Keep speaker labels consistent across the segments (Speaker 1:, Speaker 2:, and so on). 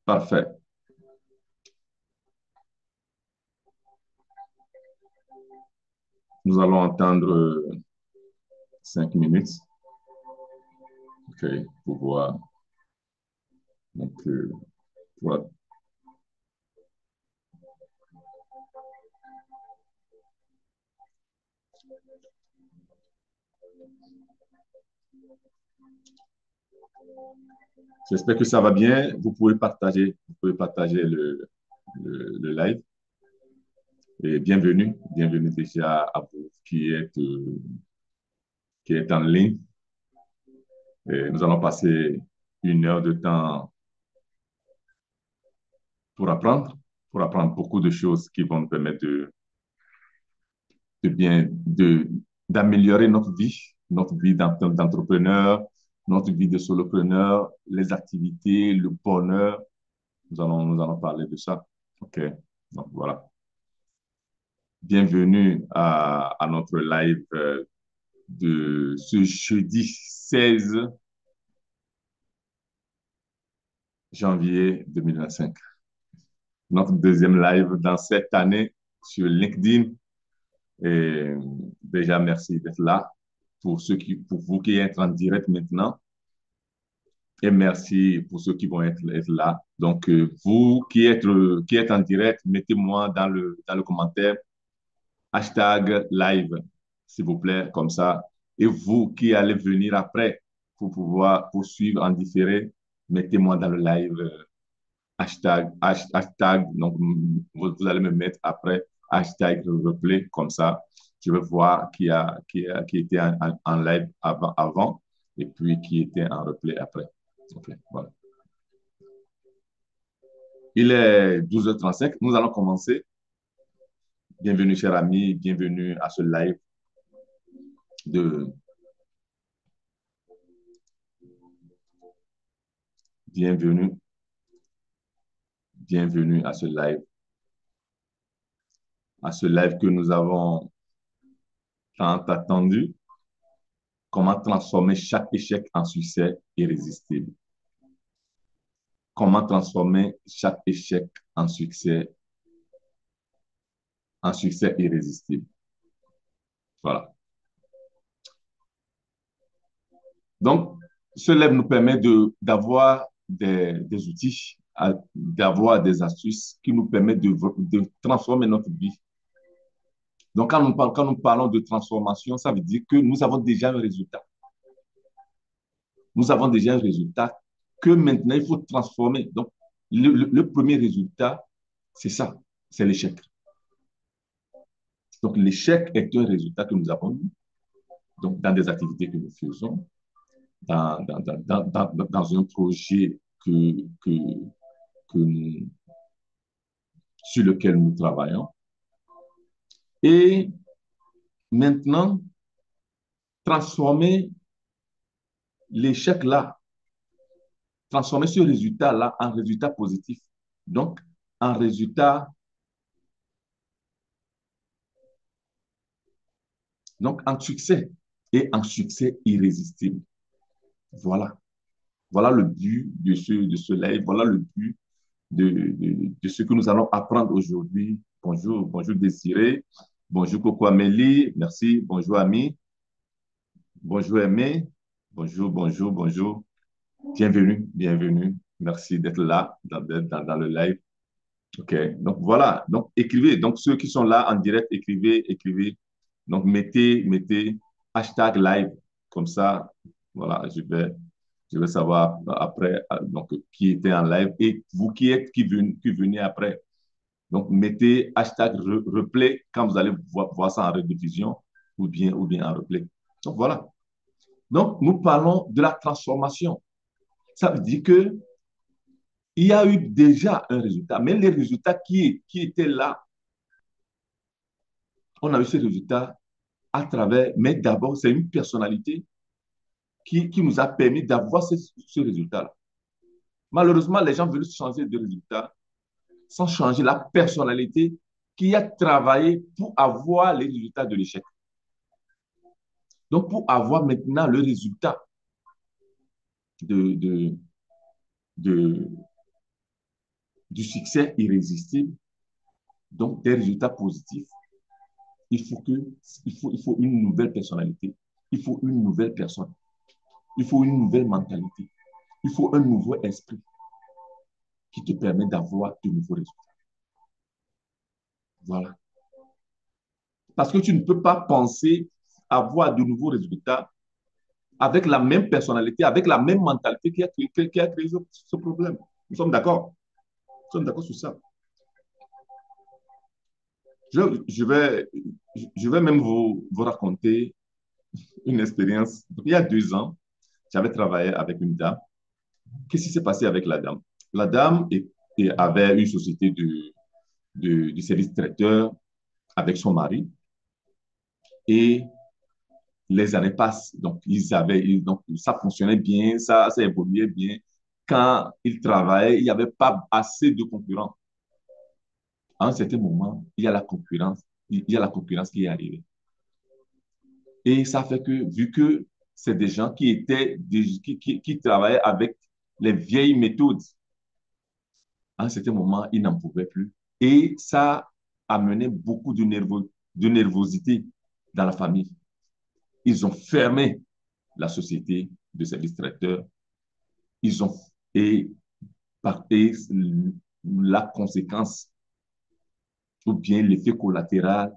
Speaker 1: Parfait. Nous allons entendre 5 minutes, OK, pour voir. Donc, voilà. J'espère que ça va bien. Vous pouvez partager le live. Et bienvenue déjà à vous qui êtes en ligne. Et nous allons passer 1 heure de temps pour apprendre, pour apprendre beaucoup de choses qui vont nous permettre de bien, d'améliorer notre vie d'entrepreneur, notre vie de solopreneur, les activités, le bonheur. Nous allons parler de ça. OK. Donc, voilà. Bienvenue à notre live de ce jeudi 16 janvier 2025. Notre deuxième live dans cette année sur LinkedIn. Et déjà, merci d'être là. Pour vous qui êtes en direct maintenant. Et merci pour ceux qui vont être là. Donc, vous qui êtes en direct, mettez-moi dans le commentaire hashtag live, s'il vous plaît, comme ça. Et vous qui allez venir après pour pouvoir poursuivre en différé, mettez-moi dans le live hashtag, donc vous allez me mettre après hashtag replay, comme ça. Je vais voir qui était en live avant et puis qui était en replay après. OK, voilà. Il est 12h35. Nous allons commencer. Bienvenue, chers amis. Bienvenue à ce live de bienvenue, bienvenue à ce live que nous avons tant attendu. Comment transformer chaque échec en succès irrésistible? Comment transformer chaque échec en succès irrésistible? Voilà. Donc, ce live nous permet d'avoir des outils, d'avoir des astuces qui nous permettent de transformer notre vie. Donc, quand nous parlons de transformation, ça veut dire que nous avons déjà un résultat. Nous avons déjà un résultat que maintenant, il faut transformer. Donc, le premier résultat, c'est ça, c'est l'échec. Donc, l'échec est un résultat que nous avons eu donc, dans des activités que nous faisons, dans un projet que sur lequel nous travaillons. Et maintenant, transformer l'échec-là, transformer ce résultat-là en résultat positif. Donc, en résultat, donc en succès et en succès irrésistible. Voilà. Voilà le but de ce live. Voilà le but de ce que nous allons apprendre aujourd'hui. Bonjour, bonjour Désiré. Bonjour Coco Amélie. Merci. Bonjour Ami. Bonjour Aimé. Bonjour, bonjour, bonjour. Bienvenue, bienvenue. Merci d'être là dans le live. OK. Donc voilà. Donc écrivez. Donc ceux qui sont là en direct, écrivez, écrivez. Donc mettez hashtag live. Comme ça, voilà, je vais savoir après donc, qui était en live et vous qui venez après. Donc, mettez hashtag replay quand vous allez voir ça en rediffusion ou bien en replay. Donc, voilà. Donc, nous parlons de la transformation. Ça veut dire que il y a eu déjà un résultat, mais les résultats qui étaient là, on a eu ces résultats à travers, mais d'abord, c'est une personnalité qui nous a permis d'avoir ce résultat-là. Malheureusement, les gens veulent changer de résultat sans changer la personnalité qui a travaillé pour avoir les résultats de l'échec. Donc, pour avoir maintenant le résultat de de, du succès irrésistible, donc des résultats positifs, il faut que, il faut une nouvelle personnalité, il faut une nouvelle personne, il faut une nouvelle mentalité, il faut un nouveau esprit qui te permet d'avoir de nouveaux résultats. Voilà. Parce que tu ne peux pas penser avoir de nouveaux résultats avec la même personnalité, avec la même mentalité qui a créé ce problème. Nous sommes d'accord. Nous sommes d'accord sur ça. Je, je, vais, je vais même vous raconter une expérience. Il y a 2 ans, j'avais travaillé avec une dame. Qu'est-ce qui s'est passé avec la dame? La dame avait une société de service traiteur avec son mari et les années passent. Donc, donc, ça fonctionnait bien, ça évoluait bien. Quand ils travaillaient, il n'y avait pas assez de concurrents. À un certain moment, il y a la concurrence qui est arrivée. Et ça fait que, vu que c'est des gens qui travaillaient avec les vieilles méthodes, à un certain moment, ils n'en pouvaient plus. Et ça amenait beaucoup de nervosité dans la famille. Ils ont fermé la société de services traiteurs. Ils ont, et, et la conséquence ou bien l'effet collatéral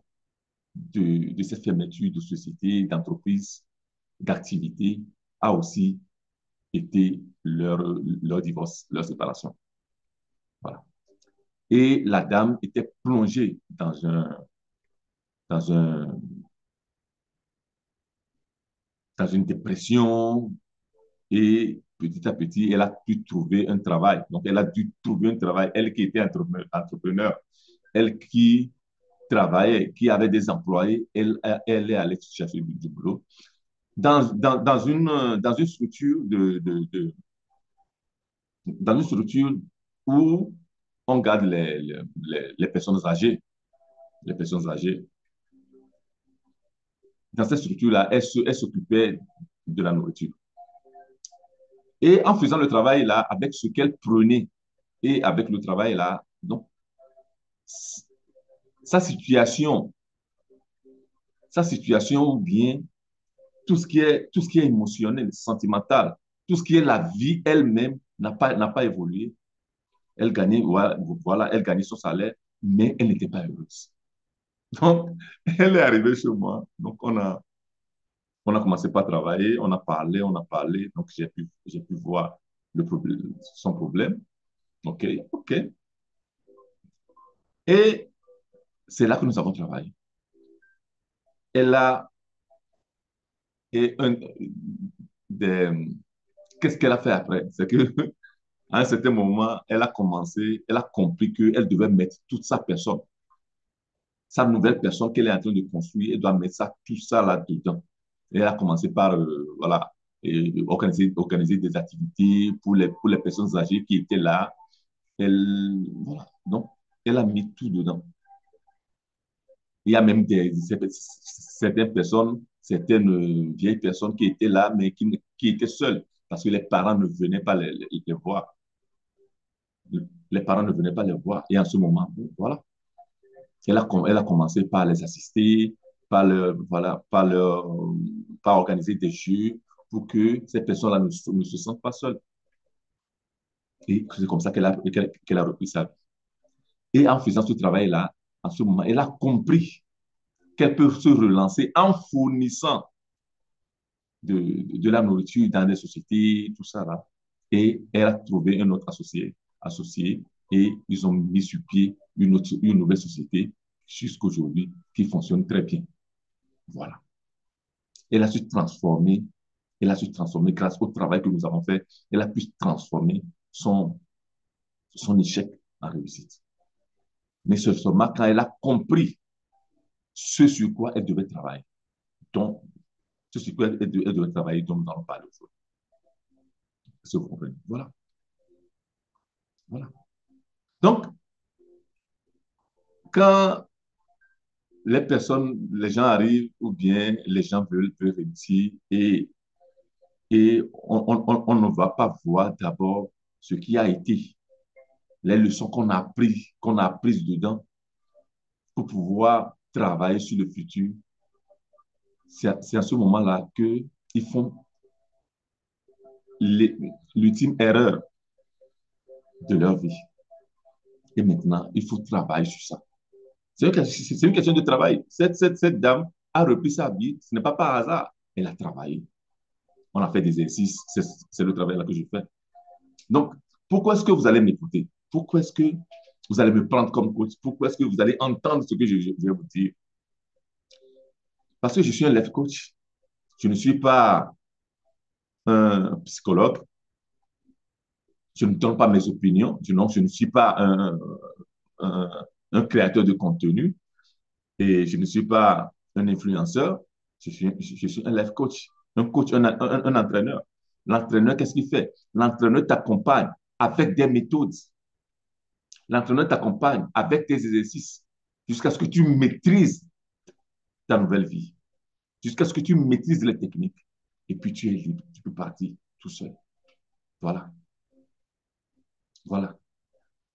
Speaker 1: de cette fermeture de société, d'entreprise, d'activité a aussi été leur divorce, leur séparation. Voilà. Et la dame était plongée dans, un, dans une dépression et petit à petit, elle a pu trouver un travail. Donc, elle a dû trouver un travail, elle qui était entrepreneur, elle qui travaillait, qui avait des employés, elle est allée chercher du boulot dans une structure dans une structure où on garde les personnes âgées. Les personnes âgées. Dans cette structure-là, elle s'occupait de la nourriture. Et en faisant le travail là, avec ce qu'elle prenait et avec le travail là, donc, sa situation, sa situation ou bien tout ce qui est émotionnel, sentimental, tout ce qui est la vie elle-même n'a pas évolué. Elle gagnait, voilà, elle gagnait son salaire, mais elle n'était pas heureuse. Donc, elle est arrivée chez moi. Donc, on a commencé par travailler, on a parlé. Donc, j'ai pu voir son problème. OK, OK. Et c'est là que nous avons travaillé. Elle a, et un, des, qu'est-ce qu'elle a fait après? C'est que, à un certain moment, elle a compris qu'elle devait mettre toute sa personne, sa nouvelle personne qu'elle est en train de construire, elle doit mettre ça, tout ça là-dedans. Et elle a commencé par, voilà, organiser des activités pour les personnes âgées qui étaient là. Voilà. Donc, elle a mis tout dedans. Il y a même certaines personnes, certaines vieilles personnes qui étaient là, mais qui étaient seules parce que les parents ne venaient pas les voir. Les parents ne venaient pas les voir. Et en ce moment, voilà, elle a commencé par les assister, voilà, par organiser des jeux pour que ces personnes-là ne se sentent pas seules. Et c'est comme ça qu'elle a repris sa vie. Et en faisant ce travail-là, en ce moment, elle a compris qu'elle peut se relancer en fournissant de la nourriture dans des sociétés, tout ça là. Et elle a trouvé un autre associé et ils ont mis sur pied une nouvelle société jusqu'aujourd'hui qui fonctionne très bien. Voilà. Elle a su transformer, elle a su transformer grâce au travail que nous avons fait, elle a pu transformer son échec en réussite. Mais seulement quand elle a compris ce sur quoi elle devait travailler. Donc, ce sur quoi elle devait travailler, dont nous allons parler aujourd'hui. Vous comprenez? Voilà. Voilà. Donc, quand les gens arrivent ou bien les gens veulent réussir et on ne va pas voir d'abord ce qui a été, les leçons qu'on a apprises dedans pour pouvoir travailler sur le futur. C'est à ce moment-là qu'ils font l'ultime erreur de leur vie. Et maintenant, il faut travailler sur ça. C'est une question de travail. Cette dame a repris sa vie. Ce n'est pas par hasard. Elle a travaillé. On a fait des exercices. C'est le travail là que je fais. Donc, pourquoi est-ce que vous allez m'écouter? Pourquoi est-ce que vous allez me prendre comme coach? Pourquoi est-ce que vous allez entendre ce que je vais vous dire? Parce que je suis un life coach. Je ne suis pas un psychologue. Je ne donne pas mes opinions. Je ne suis pas un, un créateur de contenu et je ne suis pas un influenceur. Je suis un life coach, un coach, un entraîneur. L'entraîneur, qu'est-ce qu'il fait? L'entraîneur t'accompagne avec des méthodes. L'entraîneur t'accompagne avec tes exercices jusqu'à ce que tu maîtrises ta nouvelle vie, jusqu'à ce que tu maîtrises les techniques. Et puis tu es libre, tu peux partir tout seul. Voilà, voilà.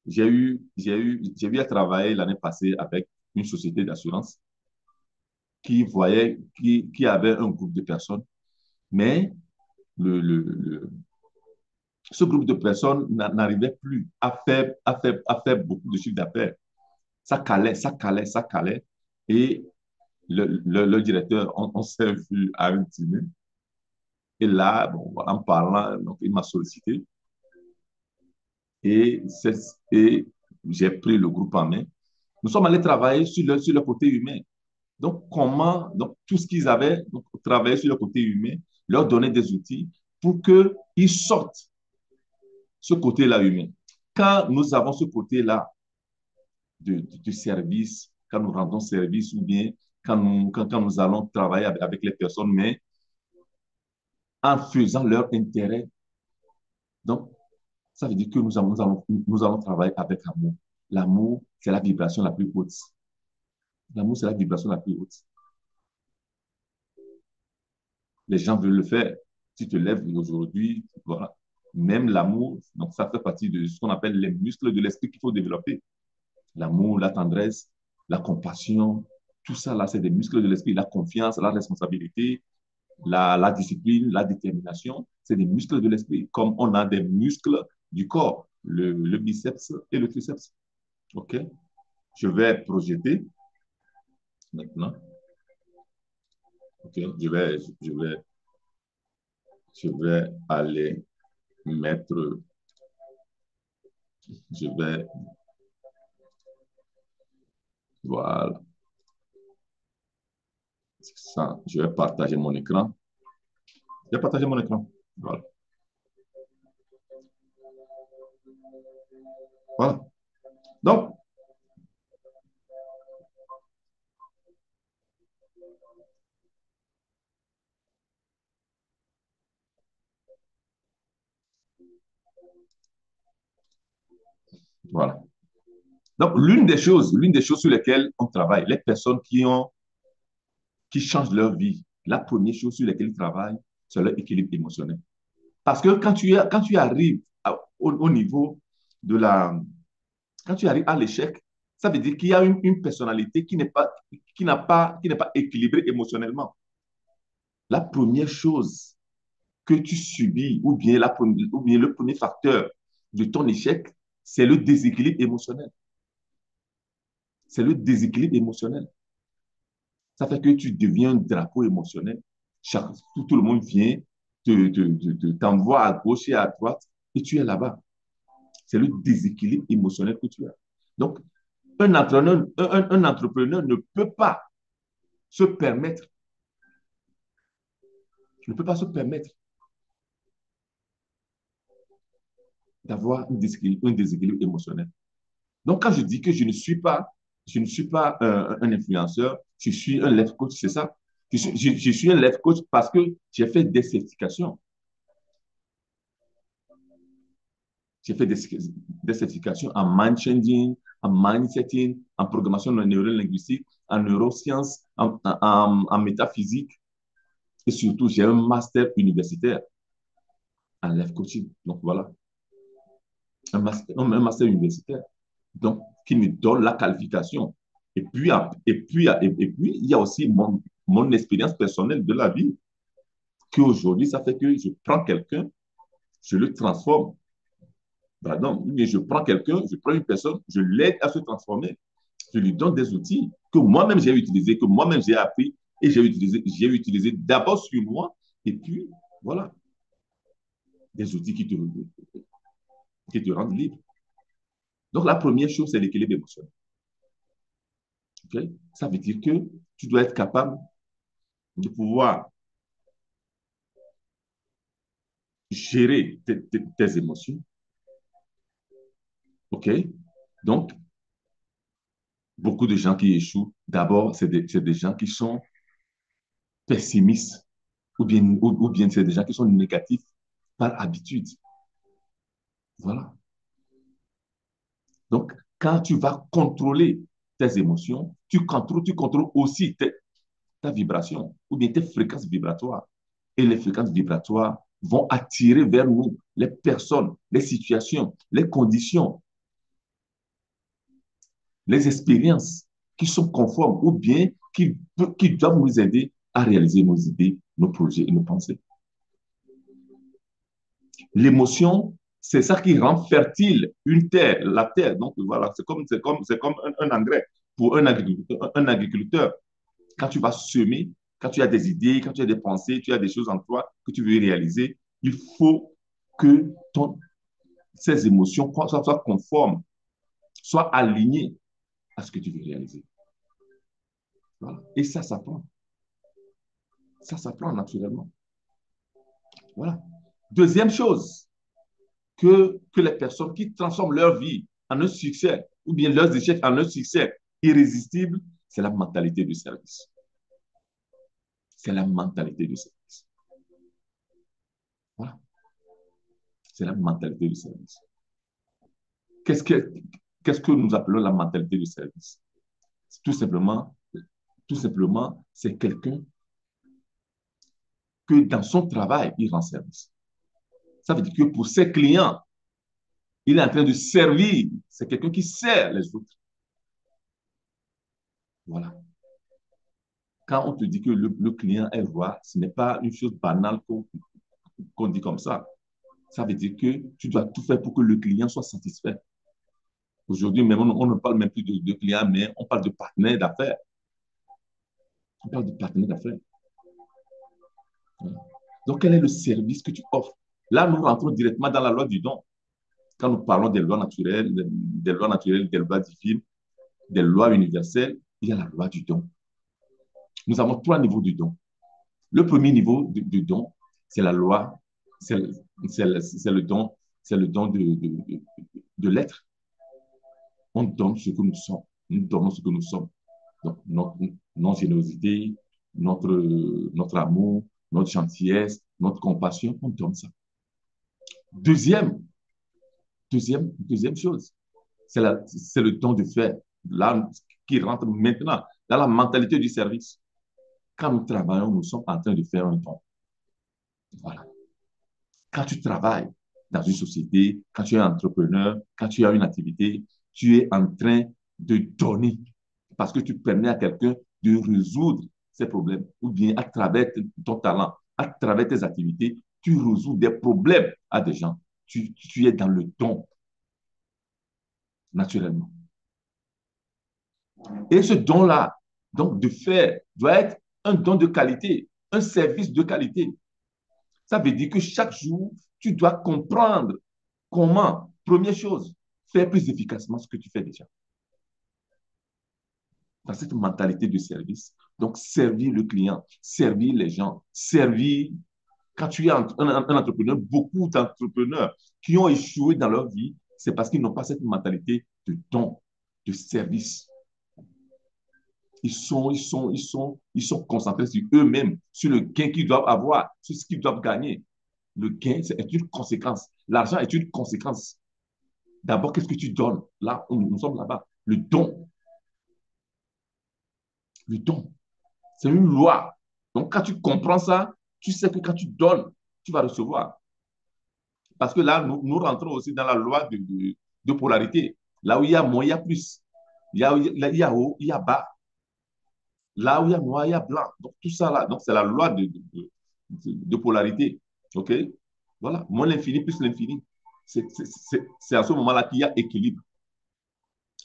Speaker 1: J'ai eu à travailler l'année passée avec une société d'assurance qui avait un groupe de personnes, mais ce groupe de personnes n'arrivait plus à faire beaucoup de chiffre d'affaires. Ça calait, ça calait, ça calait. Et le directeur, on s'est vu à un dîner. Et là, bon, en parlant, donc, il m'a sollicité et, et j'ai pris le groupe en main. Nous sommes allés travailler sur le côté humain. Donc, tout ce qu'ils avaient, donc, travailler sur le côté humain, leur donner des outils pour qu'ils sortent ce côté-là humain. Quand nous avons ce côté-là de service, quand nous rendons service ou bien quand nous allons travailler avec les personnes, mais en faisant leur intérêt. Donc, ça veut dire que nous allons travailler avec amour. L'amour, c'est la vibration la plus haute. L'amour, c'est la vibration la plus haute. Les gens veulent le faire. Tu te lèves aujourd'hui, voilà. Même l'amour, donc ça fait partie de ce qu'on appelle les muscles de l'esprit qu'il faut développer. L'amour, la tendresse, la compassion, tout ça là, c'est des muscles de l'esprit. La confiance, la responsabilité, la discipline, la détermination, c'est des muscles de l'esprit, comme on a des muscles du corps, le biceps et le triceps. OK? Je vais projeter maintenant. OK? Je vais aller mettre, je vais, voilà, ça, je vais partager mon écran. Je vais partager mon écran. Voilà. Voilà. Donc, voilà. Donc, l'une des choses sur lesquelles on travaille, les personnes qui changent leur vie, la première chose sur laquelle ils travaillent, c'est leur équilibre émotionnel. Parce que quand tu arrives au niveau de la... Quand tu arrives à l'échec, ça veut dire qu'il y a une personnalité qui n'est pas équilibrée émotionnellement. La première chose que tu subis, ou bien le premier facteur de ton échec, c'est le déséquilibre émotionnel. C'est le déséquilibre émotionnel. Ça fait que tu deviens un drapeau émotionnel. Tout le monde vient, t'envoie à gauche et à droite, et tu es là-bas. C'est le déséquilibre émotionnel que tu as. Donc, un entrepreneur ne peut pas se permettre, ne peut pas se permettre d'avoir un déséquilibre émotionnel. Donc, quand je dis que je ne suis pas un influenceur, je suis un life coach, c'est ça. Je suis un life coach parce que j'ai fait des certifications. J'ai fait des certifications en mind changing, en mindsetting, en programmation neurolinguistique, en neurosciences, en métaphysique. Et surtout, j'ai un master universitaire en life coaching. Donc voilà. un master universitaire, donc qui me donne la qualification. Et puis il y a aussi mon expérience personnelle de la vie, qu'aujourd'hui, ça fait que je prends quelqu'un, je le transforme. Pardon, mais je prends quelqu'un, je prends une personne, je l'aide à se transformer. Je lui donne des outils que moi-même j'ai utilisés, que moi-même j'ai appris et j'ai utilisé d'abord sur moi, et puis voilà, des outils qui te rendent libre. Donc la première chose, c'est l'équilibre émotionnel. Okay? Ça veut dire que tu dois être capable de pouvoir gérer tes émotions. OK? Donc, beaucoup de gens qui échouent, d'abord, c'est des gens qui sont pessimistes ou bien c'est des gens qui sont négatifs par habitude. Voilà. Donc, quand tu vas contrôler tes émotions, tu contrôles aussi ta vibration ou bien tes fréquences vibratoires. Et les fréquences vibratoires vont attirer vers nous les personnes, les situations, les conditions, les expériences qui sont conformes ou bien qui doivent nous aider à réaliser nos idées, nos projets et nos pensées. L'émotion, c'est ça qui rend fertile une terre, la terre. Donc voilà, c'est comme un engrais pour un agriculteur. Quand tu vas semer, quand tu as des idées, quand tu as des pensées, tu as des choses en toi que tu veux réaliser, il faut que ces émotions soient conformes, soient alignées à ce que tu veux réaliser. Voilà. Et ça s'apprend. Ça s'apprend naturellement. Voilà. Deuxième chose, que les personnes qui transforment leur vie en un succès ou bien leurs échecs en un succès irrésistible, c'est la mentalité du service. C'est la mentalité du service. Voilà. C'est la mentalité du service. Qu'est-ce que, qu'est-ce que nous appelons la mentalité du service? Tout simplement, tout simplement, c'est quelqu'un que dans son travail, il rend service. Ça veut dire que pour ses clients, il est en train de servir. C'est quelqu'un qui sert les autres. Voilà. Quand on te dit que le client est roi, ce n'est pas une chose banale qu'on dit comme ça. Ça veut dire que tu dois tout faire pour que le client soit satisfait. Aujourd'hui, même, on ne parle même plus de client, mais on parle de partenaire d'affaires. On parle de partenaire d'affaires. Donc, quel est le service que tu offres? Là, nous rentrons directement dans la loi du don. Quand nous parlons des lois naturelles, des lois divines, des lois universelles, il y a la loi du don. Nous avons trois niveaux du don. Le premier niveau du don, c'est la loi, c'est le don de l'être. On donne ce que nous sommes. Nous donnons ce que nous sommes. Donc, notre générosité, notre amour, notre gentillesse, notre compassion, on donne ça. Deuxième, deuxième chose, c'est le don de faire. Là, qui rentre maintenant dans la mentalité du service. Quand nous travaillons, nous sommes en train de faire un don. Voilà. Quand tu travailles dans une société, quand tu es entrepreneur, quand tu as une activité, tu es en train de donner parce que tu permets à quelqu'un de résoudre ses problèmes ou bien à travers ton talent, à travers tes activités, tu résous des problèmes à des gens. Tu es dans le don, naturellement. Et ce don-là, donc de faire, doit être un don de qualité, un service de qualité. Ça veut dire que chaque jour, tu dois comprendre comment, première chose, faire plus efficacement ce que tu fais déjà. Dans cette mentalité de service. Donc, servir le client, servir les gens, servir. Quand tu es un entrepreneur, beaucoup d'entrepreneurs qui ont échoué dans leur vie, c'est parce qu'ils n'ont pas cette mentalité de don, de service. Ils sont concentrés sur eux-mêmes, sur le gain qu'ils doivent avoir, sur ce qu'ils doivent gagner. Le gain, c'est une conséquence. L'argent est une conséquence. D'abord, qu'est-ce que tu donnes? Là, nous sommes là-bas. Le don. Le don. C'est une loi. Donc, quand tu comprends ça, tu sais que quand tu donnes, tu vas recevoir. Parce que là, nous rentrons aussi dans la loi de polarité. Là où il y a moins, il y a plus. Il y a haut, il y a bas. Là où il y a noir, il y a blanc. Donc, tout ça là, donc c'est la loi de polarité. OK? Voilà. Moins l'infini plus l'infini. C'est à ce moment-là qu'il y a équilibre.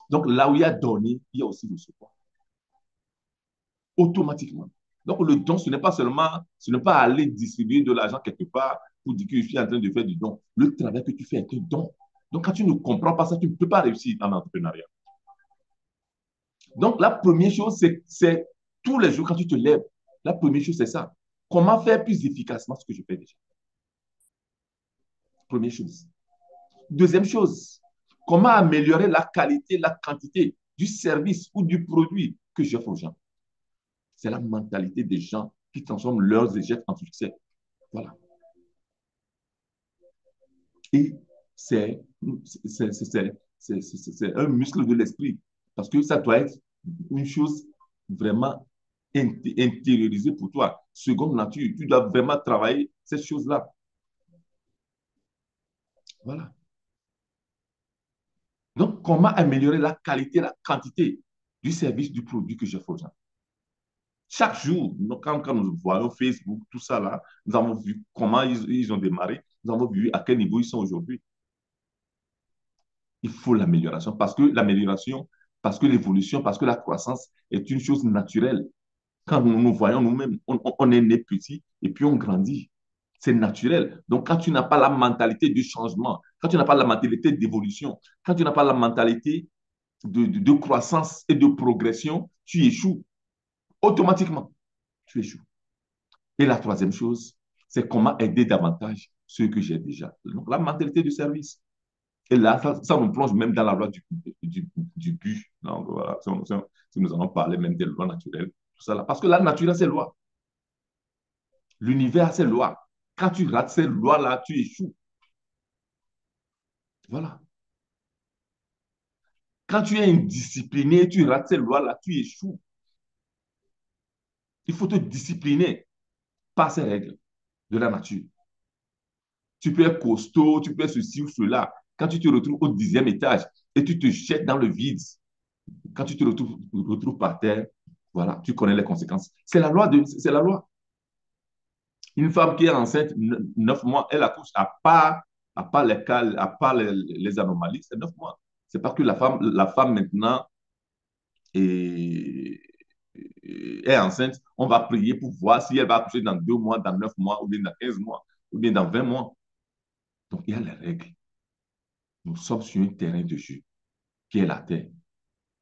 Speaker 1: Donc, là où il y a donné, il y a aussi le support. Automatiquement. Donc, le don, ce n'est pas aller distribuer de l'argent quelque part pour dire que je suis en train de faire du don. Le travail que tu fais est un don. Donc, quand tu ne comprends pas ça, tu ne peux pas réussir en entrepreneuriat. Donc, la première chose, c'est tous les jours quand tu te lèves, la première chose, c'est ça. Comment faire plus efficacement ce que je fais déjà? Première chose. Deuxième chose, comment améliorer la qualité, la quantité du service ou du produit que j'offre aux gens? C'est la mentalité des gens qui transforment leurs échecs en succès. Voilà. Et c'est un muscle de l'esprit. Parce que ça doit être une chose vraiment intériorisée pour toi. Seconde nature, tu dois vraiment travailler cette chose-là. Voilà. Donc, comment améliorer la qualité, la quantité du service, du produit que j'offre aux gens? Chaque jour, quand nous voyons Facebook, tout ça là, nous avons vu comment ils ont démarré, nous avons vu à quel niveau ils sont aujourd'hui. Il faut l'amélioration parce que l'évolution, parce que la croissance est une chose naturelle. Quand nous nous voyons nous-mêmes, on est né petit et puis on grandit. C'est naturel. Donc, quand tu n'as pas la mentalité du changement, quand tu n'as pas la mentalité d'évolution, quand tu n'as pas la mentalité de croissance et de progression, tu échoues automatiquement. Tu échoues. Et la troisième chose, c'est comment aider davantage ceux que j'ai déjà. Donc, la mentalité du service. Et là, ça nous plonge même dans la loi du but. Donc, voilà, si nous allons parler même des lois naturelles, tout ça là. Parce que la nature a ses lois. L'univers a ses lois. Quand tu rates ces lois-là, tu échoues. Voilà. Quand tu es indiscipliné, tu rates ces lois-là, tu échoues. Il faut te discipliner par ces règles de la nature. Tu peux être costaud, tu peux être ceci ou cela. Quand tu te retrouves au 10e étage et tu te jettes dans le vide, quand tu te retrouves par terre, voilà, tu connais les conséquences. C'est la loi. Une femme qui est enceinte 9 mois, elle accouche à part les cas, à part les anomalies, c'est 9 mois. C'est pas que la femme maintenant est, est enceinte, on va prier pour voir si elle va accoucher dans 2 mois, dans 9 mois, ou bien dans 15 mois, ou bien dans 20 mois. Donc, il y a les règles. Nous sommes sur un terrain de jeu qui est la terre,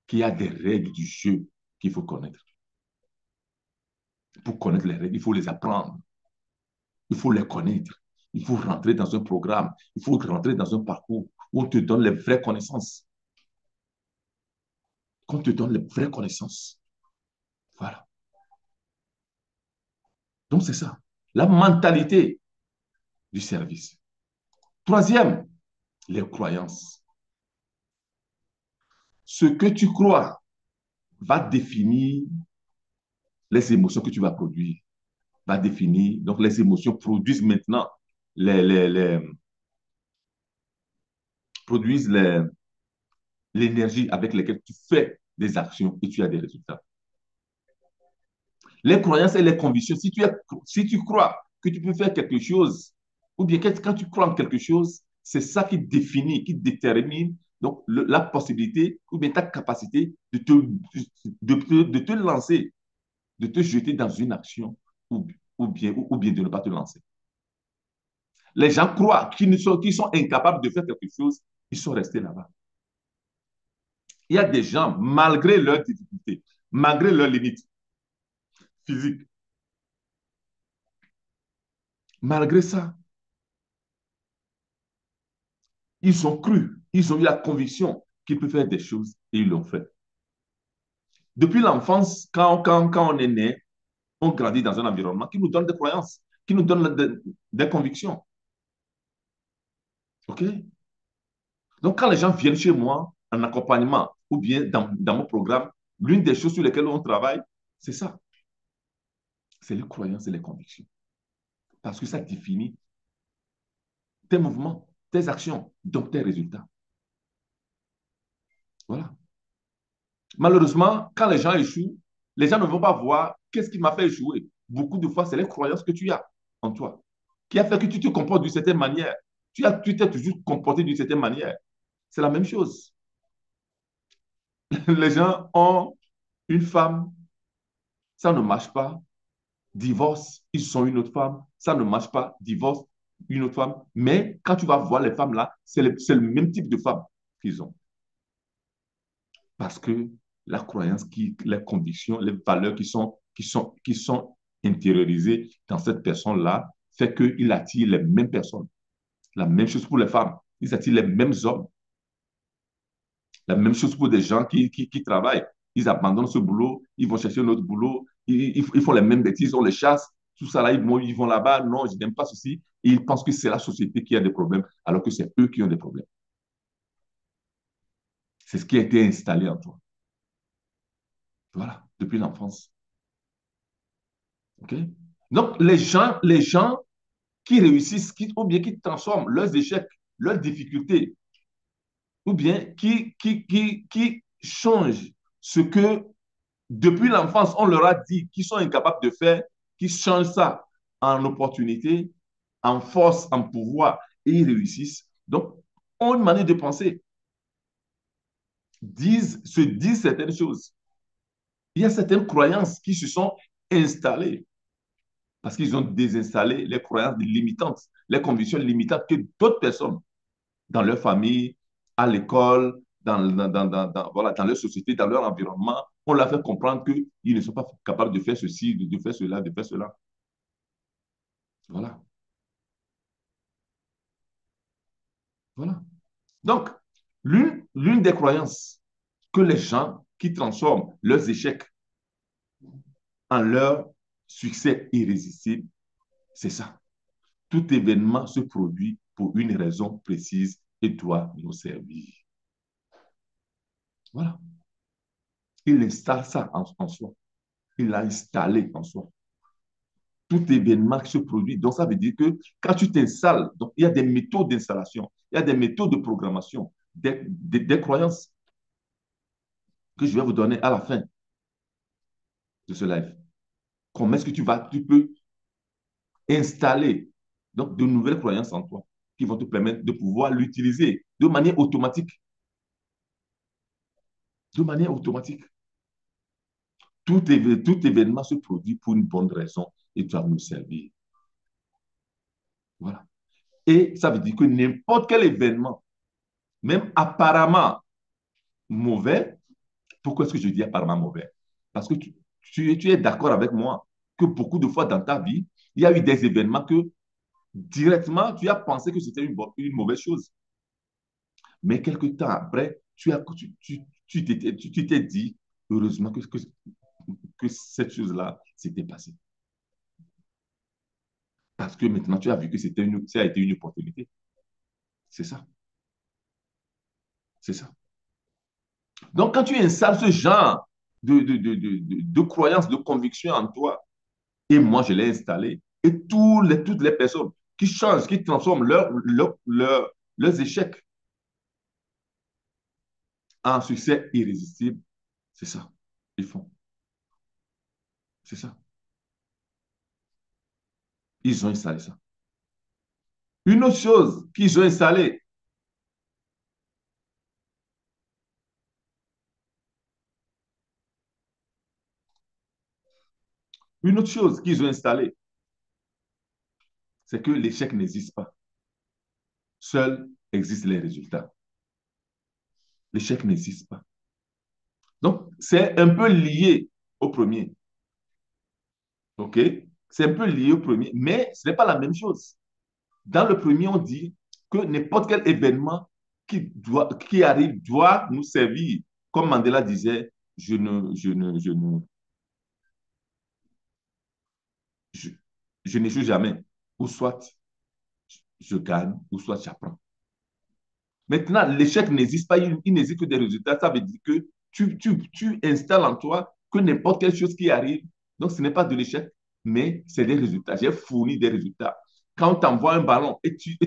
Speaker 1: qui a des règles du jeu qu'il faut connaître. Pour connaître les règles, il faut les apprendre. Il faut les connaître. Il faut rentrer dans un programme. Il faut rentrer dans un parcours où on te donne les vraies connaissances. Qu'on te donne les vraies connaissances. Voilà. Donc, c'est ça. La mentalité du service. Troisième, les croyances. Ce que tu crois va définir les émotions que tu vas produire. Va définir. Donc, les émotions produisent maintenant produisent l'énergie avec laquelle tu fais des actions et tu as des résultats. Les croyances et les convictions, si tu crois que tu peux faire quelque chose, ou bien quand tu crois en quelque chose, c'est ça qui définit, qui détermine donc la possibilité ou bien ta capacité de te lancer, de te jeter dans une action ou bien de ne pas te lancer. Les gens croient qu'ils sont incapables de faire quelque chose, ils sont restés là-bas. Il y a des gens, malgré leurs difficultés, malgré leurs limites physiques, malgré ça, ils ont cru, ils ont eu la conviction qu'ils peuvent faire des choses et ils l'ont fait. Depuis l'enfance, quand on est né, on grandit dans un environnement qui nous donne des croyances, qui nous donne des convictions. OK? Donc, quand les gens viennent chez moi en accompagnement ou bien dans mon programme, l'une des choses sur lesquelles on travaille, c'est ça. C'est les croyances et les convictions. Parce que ça définit tes mouvements, tes actions, donc tes résultats. Voilà. Malheureusement, quand les gens échouent, les gens ne vont pas voir qu'est-ce qui m'a fait échouer. Beaucoup de fois, c'est les croyances que tu as en toi qui a fait que tu te comportes d'une certaine manière. Tu t'es toujours comporté d'une certaine manière. C'est la même chose. Les gens ont une femme, ça ne marche pas, divorce, ils sont une autre femme, ça ne marche pas, divorce, une autre femme. Mais quand tu vas voir les femmes là, c'est le même type de femme qu'ils ont. Parce que la croyance, les convictions, les valeurs qui sont intériorisées dans cette personne-là, fait qu'il attire les mêmes personnes. La même chose pour les femmes. Ils attirent les mêmes hommes. La même chose pour des gens qui travaillent. Ils abandonnent ce boulot, ils vont chercher un autre boulot, ils font les mêmes bêtises, on les chasse, tout ça là, ils vont là-bas, non, je n'aime pas ceci. Et ils pensent que c'est la société qui a des problèmes, alors que c'est eux qui ont des problèmes. C'est ce qui a été installé en toi. Voilà, depuis l'enfance. Okay? Donc, les gens qui réussissent, ou bien qui transforment leurs échecs, leurs difficultés, ou bien qui changent ce que depuis l'enfance, on leur a dit qu'ils sont incapables de faire, qu'ils changent ça en opportunité, en force, en pouvoir, et ils réussissent. Donc, ont une manière de penser, se disent certaines choses. Il y a certaines croyances qui se sont installées parce qu'ils ont désinstallé les croyances limitantes, les convictions limitantes que d'autres personnes dans leur famille, à l'école, voilà, dans leur société, dans leur environnement, on leur fait comprendre qu'ils ne sont pas capables de faire ceci, de faire cela, de faire cela. Voilà. Voilà. Donc, l'une des croyances que les gens qui transforment leurs échecs en leur succès irrésistible, c'est ça. Tout événement se produit pour une raison précise et doit nous servir. Voilà. Il installe ça en soi. Il l'a installé en soi. Tout événement qui se produit. Donc, ça veut dire que quand tu t'installes, donc, il y a des méthodes d'installation, il y a des méthodes de programmation, des croyances que je vais vous donner à la fin de ce live. Comment est-ce que tu peux installer donc, de nouvelles croyances en toi qui vont te permettre de pouvoir l'utiliser de manière automatique. De manière automatique. Tout événement se produit pour une bonne raison et doit nous servir. Voilà. Et ça veut dire que n'importe quel événement, même apparemment mauvais, pourquoi est-ce que je dis apparemment mauvais? Parce que tu es d'accord avec moi que beaucoup de fois dans ta vie, il y a eu des événements que directement, tu as pensé que c'était une mauvaise chose. Mais quelques temps après, tu t'es dit, heureusement que cette chose-là s'était passée. Parce que maintenant, tu as vu que ça a été une opportunité. C'est ça. C'est ça. Donc, quand tu installes ce genre de croyance, de conviction en toi, et moi, je l'ai installé, et toutes les personnes qui changent, qui transforment leurs échecs en succès irrésistible, c'est ça. Ils font. C'est ça. Ils ont installé ça. Une autre chose qu'ils ont installée, une autre chose qu'ils ont installée, c'est que l'échec n'existe pas. Seuls existent les résultats. L'échec n'existe pas. Donc, c'est un peu lié au premier. OK? C'est un peu lié au premier, mais ce n'est pas la même chose. Dans le premier, on dit que n'importe quel événement qui arrive doit nous servir. Comme Mandela disait, je, je n'échoue jamais. Ou soit je gagne, ou soit j'apprends. Maintenant, l'échec n'existe pas, il n'existe que des résultats. Ça veut dire que tu installes en toi que n'importe quelle chose qui arrive, donc ce n'est pas de l'échec, mais c'est des résultats. J'ai fourni des résultats. Quand on t'envoie un ballon et tu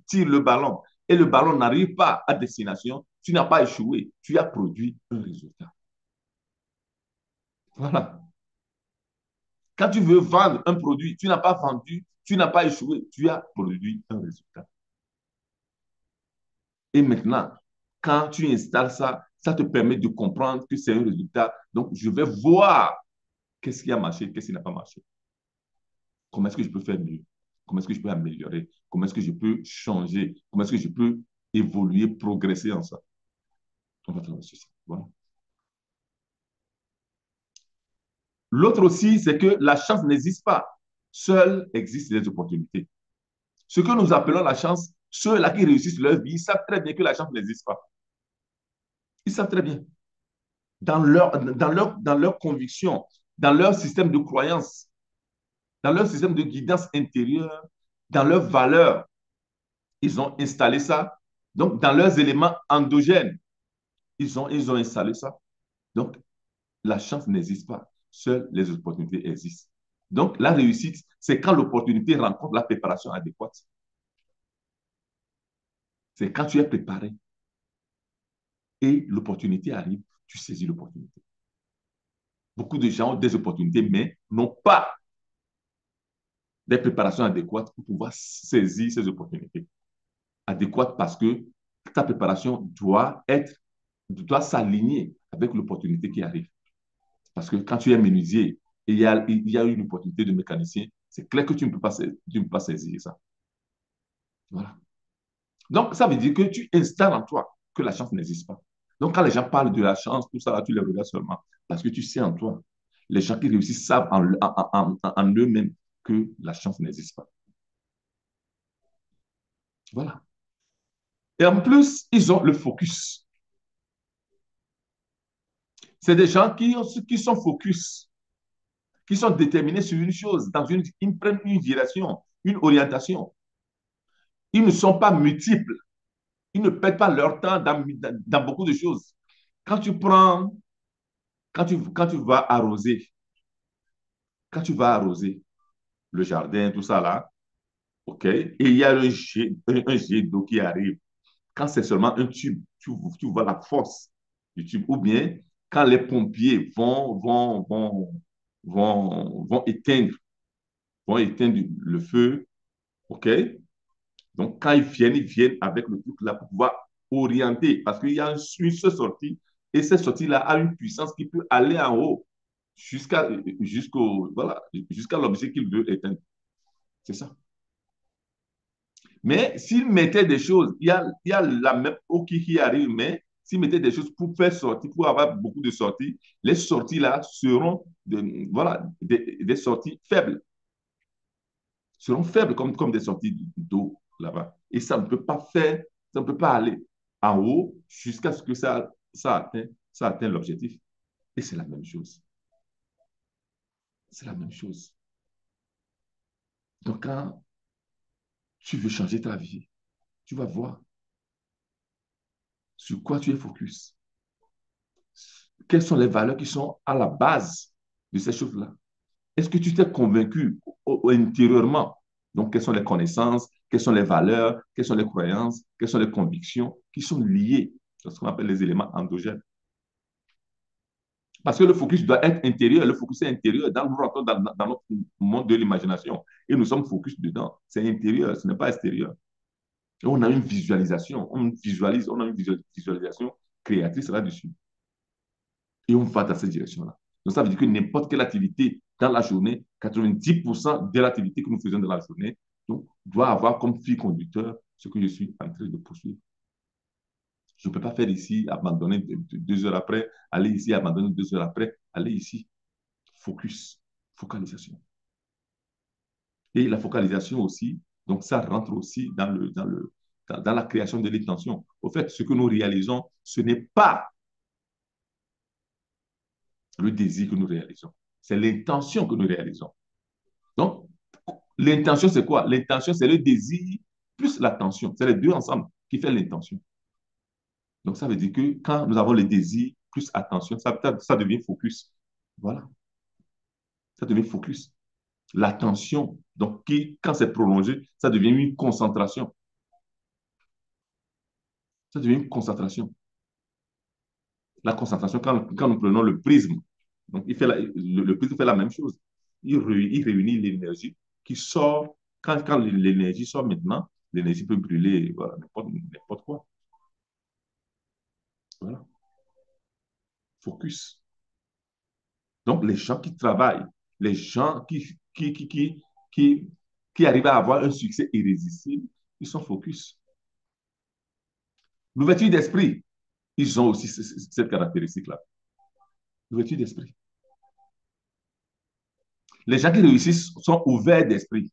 Speaker 1: tires le ballon et le ballon n'arrive pas à destination, tu n'as pas échoué, tu as produit un résultat. Voilà. Quand tu veux vendre un produit, tu n'as pas vendu, tu n'as pas échoué, tu as produit un résultat. Et maintenant, quand tu installes ça, ça te permet de comprendre que c'est un résultat. Donc, je vais voir qu'est-ce qui a marché, qu'est-ce qui n'a pas marché. Comment est-ce que je peux faire mieux? Comment est-ce que je peux améliorer? Comment est-ce que je peux changer? Comment est-ce que je peux évoluer, progresser en ça? On va travailler sur ça. Voilà. L'autre aussi, c'est que la chance n'existe pas. Seules existent les opportunités. Ce que nous appelons la chance, ceux-là qui réussissent leur vie, ils savent très bien que la chance n'existe pas. Ils savent très bien. Dans leur conviction, dans leur système de croyance, dans leur système de guidance intérieure, dans leurs valeurs, ils ont installé ça. Donc, dans leurs éléments endogènes, ils ont installé ça. Donc, la chance n'existe pas. Seules les opportunités existent. Donc, la réussite, c'est quand l'opportunité rencontre la préparation adéquate. C'est quand tu es préparé et l'opportunité arrive, tu saisis l'opportunité. Beaucoup de gens ont des opportunités, mais n'ont pas des préparations adéquates pour pouvoir saisir ces opportunités. Adéquates parce que ta préparation doit s'aligner avec l'opportunité qui arrive. Parce que quand tu es menuisier et il y a une opportunité de mécanicien, c'est clair que tu ne peux pas, saisir ça. Voilà. Donc, ça veut dire que tu installes en toi que la chance n'existe pas. Donc, quand les gens parlent de la chance, tout ça, là, tu les regardes seulement parce que tu sais en toi. Les gens qui réussissent savent en eux-mêmes que la chance n'existe pas. Voilà. Et en plus, ils ont le focus. C'est des gens qui sont focus, qui sont déterminés sur une chose, ils prennent une direction, une orientation. Ils ne sont pas multiples. Ils ne perdent pas leur temps dans beaucoup de choses. Quand tu prends, quand tu vas arroser, quand tu vas arroser le jardin, tout ça là, OK, et il y a un jet d'eau qui arrive. Quand c'est seulement un tube, tu vois la force du tube. Ou bien quand les pompiers vont éteindre le feu, OK? Donc, quand ils viennent avec le truc là pour pouvoir orienter, parce qu'il y a une seule sortie, et cette sortie-là a une puissance qui peut aller en haut jusqu'à l'objet qu'il veut éteindre. C'est ça. Mais s'ils mettaient des choses, il y a la même eau qui arrive, mais s'ils mettaient des choses pour faire sortir, pour avoir beaucoup de sorties, les sorties là seront des sorties faibles, seront faibles comme des sorties d'eau là-bas. Et ça ne peut pas aller en haut jusqu'à ce que ça atteigne l'objectif. Et c'est la même chose. C'est la même chose. Donc, quand tu veux changer ta vie, tu vas voir sur quoi tu es focus. Quelles sont les valeurs qui sont à la base de ces choses-là? Est-ce que tu t'es convaincu intérieurement? Donc, quelles sont les connaissances, quelles sont les valeurs, quelles sont les croyances, quelles sont les convictions qui sont liées à ce qu'on appelle les éléments endogènes? Parce que le focus doit être intérieur, le focus est intérieur. Nous rentrons dans notre monde de l'imagination et nous sommes focus dedans. C'est intérieur, ce n'est pas extérieur. Et on a une visualisation, on a une visualisation créatrice là-dessus. Et on va dans cette direction-là. Donc, ça veut dire que n'importe quelle activité dans la journée, 90% de l'activité que nous faisons dans la journée, donc, doit avoir comme fil conducteur ce que je suis en train de poursuivre. Je ne peux pas faire ici, abandonner 2 heures après, aller ici, abandonner 2 heures après, aller ici. Focus, focalisation. Et la focalisation aussi, donc ça rentre aussi dans la création de l'intention. Au fait, ce que nous réalisons, ce n'est pas le désir que nous réalisons, c'est l'intention que nous réalisons. Donc, l'intention, c'est quoi? L'intention, c'est le désir plus l'attention. C'est les deux ensemble qui font l'intention. Donc, ça veut dire que quand nous avons le désir plus attention, ça devient focus. Voilà, ça devient focus. L'attention, donc quand c'est prolongé, ça devient une concentration. Ça devient une concentration. La concentration, quand nous prenons le prisme, donc le prisme fait la même chose. Il réunit l'énergie qui sort, quand l'énergie sort maintenant, l'énergie peut brûler voilà, n'importe quoi. Voilà, focus. Donc, les gens qui travaillent, les gens qui, qui arrivent à avoir un succès irrésistible, ils sont focus. L'ouverture d'esprit, ils ont aussi cette caractéristique-là. L'ouverture d'esprit. Les gens qui réussissent sont ouverts d'esprit.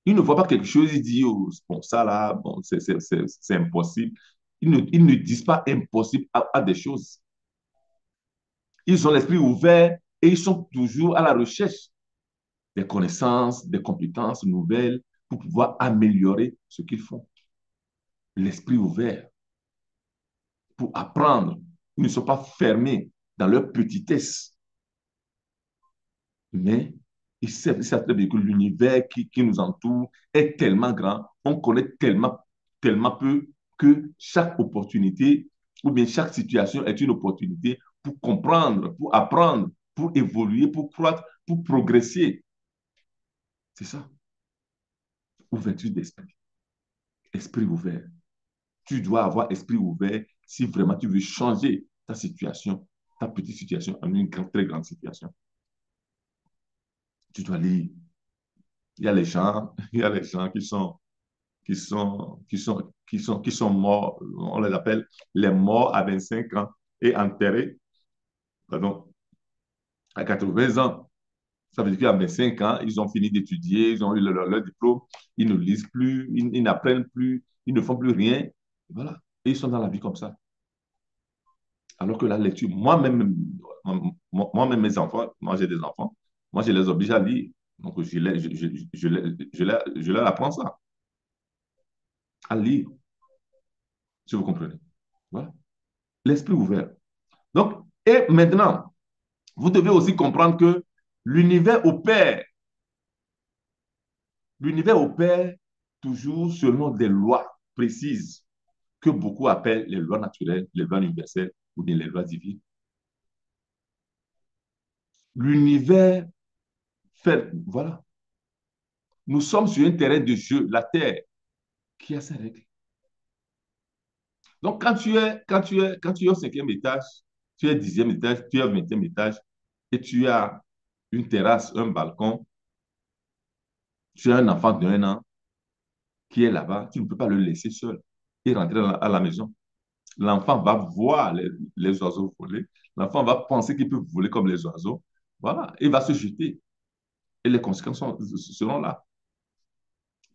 Speaker 1: Ils ne voient pas quelque chose, ils disent, oh, bon, ça là, bon, c'est impossible. Ils ne disent pas impossible à des choses. Ils ont l'esprit ouvert et ils sont toujours à la recherche des connaissances, des compétences nouvelles pour pouvoir améliorer ce qu'ils font. L'esprit ouvert pour apprendre. Ils ne sont pas fermés dans leur petitesse, mais ils savent très bien que l'univers qui nous entoure est tellement grand, on connaît tellement peu que chaque opportunité ou bien chaque situation est une opportunité pour comprendre, pour apprendre, pour évoluer, pour croître, pour progresser. C'est ça, ouverture d'esprit, esprit ouvert. Tu dois avoir esprit ouvert si vraiment tu veux changer ta situation, ta petite situation en une très grande situation. Tu dois lire. Il y a les gens, il y a les gens qui sont morts, on les appelle les morts à 25 ans et enterrés, pardon, à 80 ans. Ça veut dire qu'à 25 ans, ils ont fini d'étudier, ils ont eu leur diplôme, ils ne lisent plus, ils n'apprennent plus, ils ne font plus rien. Voilà. Et ils sont dans la vie comme ça. Alors que la lecture, moi-même, mes enfants, moi j'ai des enfants, moi je les oblige à lire. Donc je leur apprends ça, à lire, si vous comprenez. Voilà. L'esprit ouvert. Donc, et maintenant, vous devez aussi comprendre que l'univers opère, l'univers opère toujours selon des lois précises que beaucoup appellent les lois naturelles, les lois universelles ou bien les lois divines. L'univers fait, voilà. Nous sommes sur un terrain de jeu, la Terre, qui a ses règles. Donc, quand tu es au cinquième étage, tu es dixième étage, tu es au 20e étage, et tu as une terrasse, un balcon, tu as un enfant d'1 an qui est là-bas, tu ne peux pas le laisser seul et rentrer à la maison. L'enfant va voir les oiseaux voler, l'enfant va penser qu'il peut voler comme les oiseaux, voilà, il va se jeter. Et les conséquences seront là.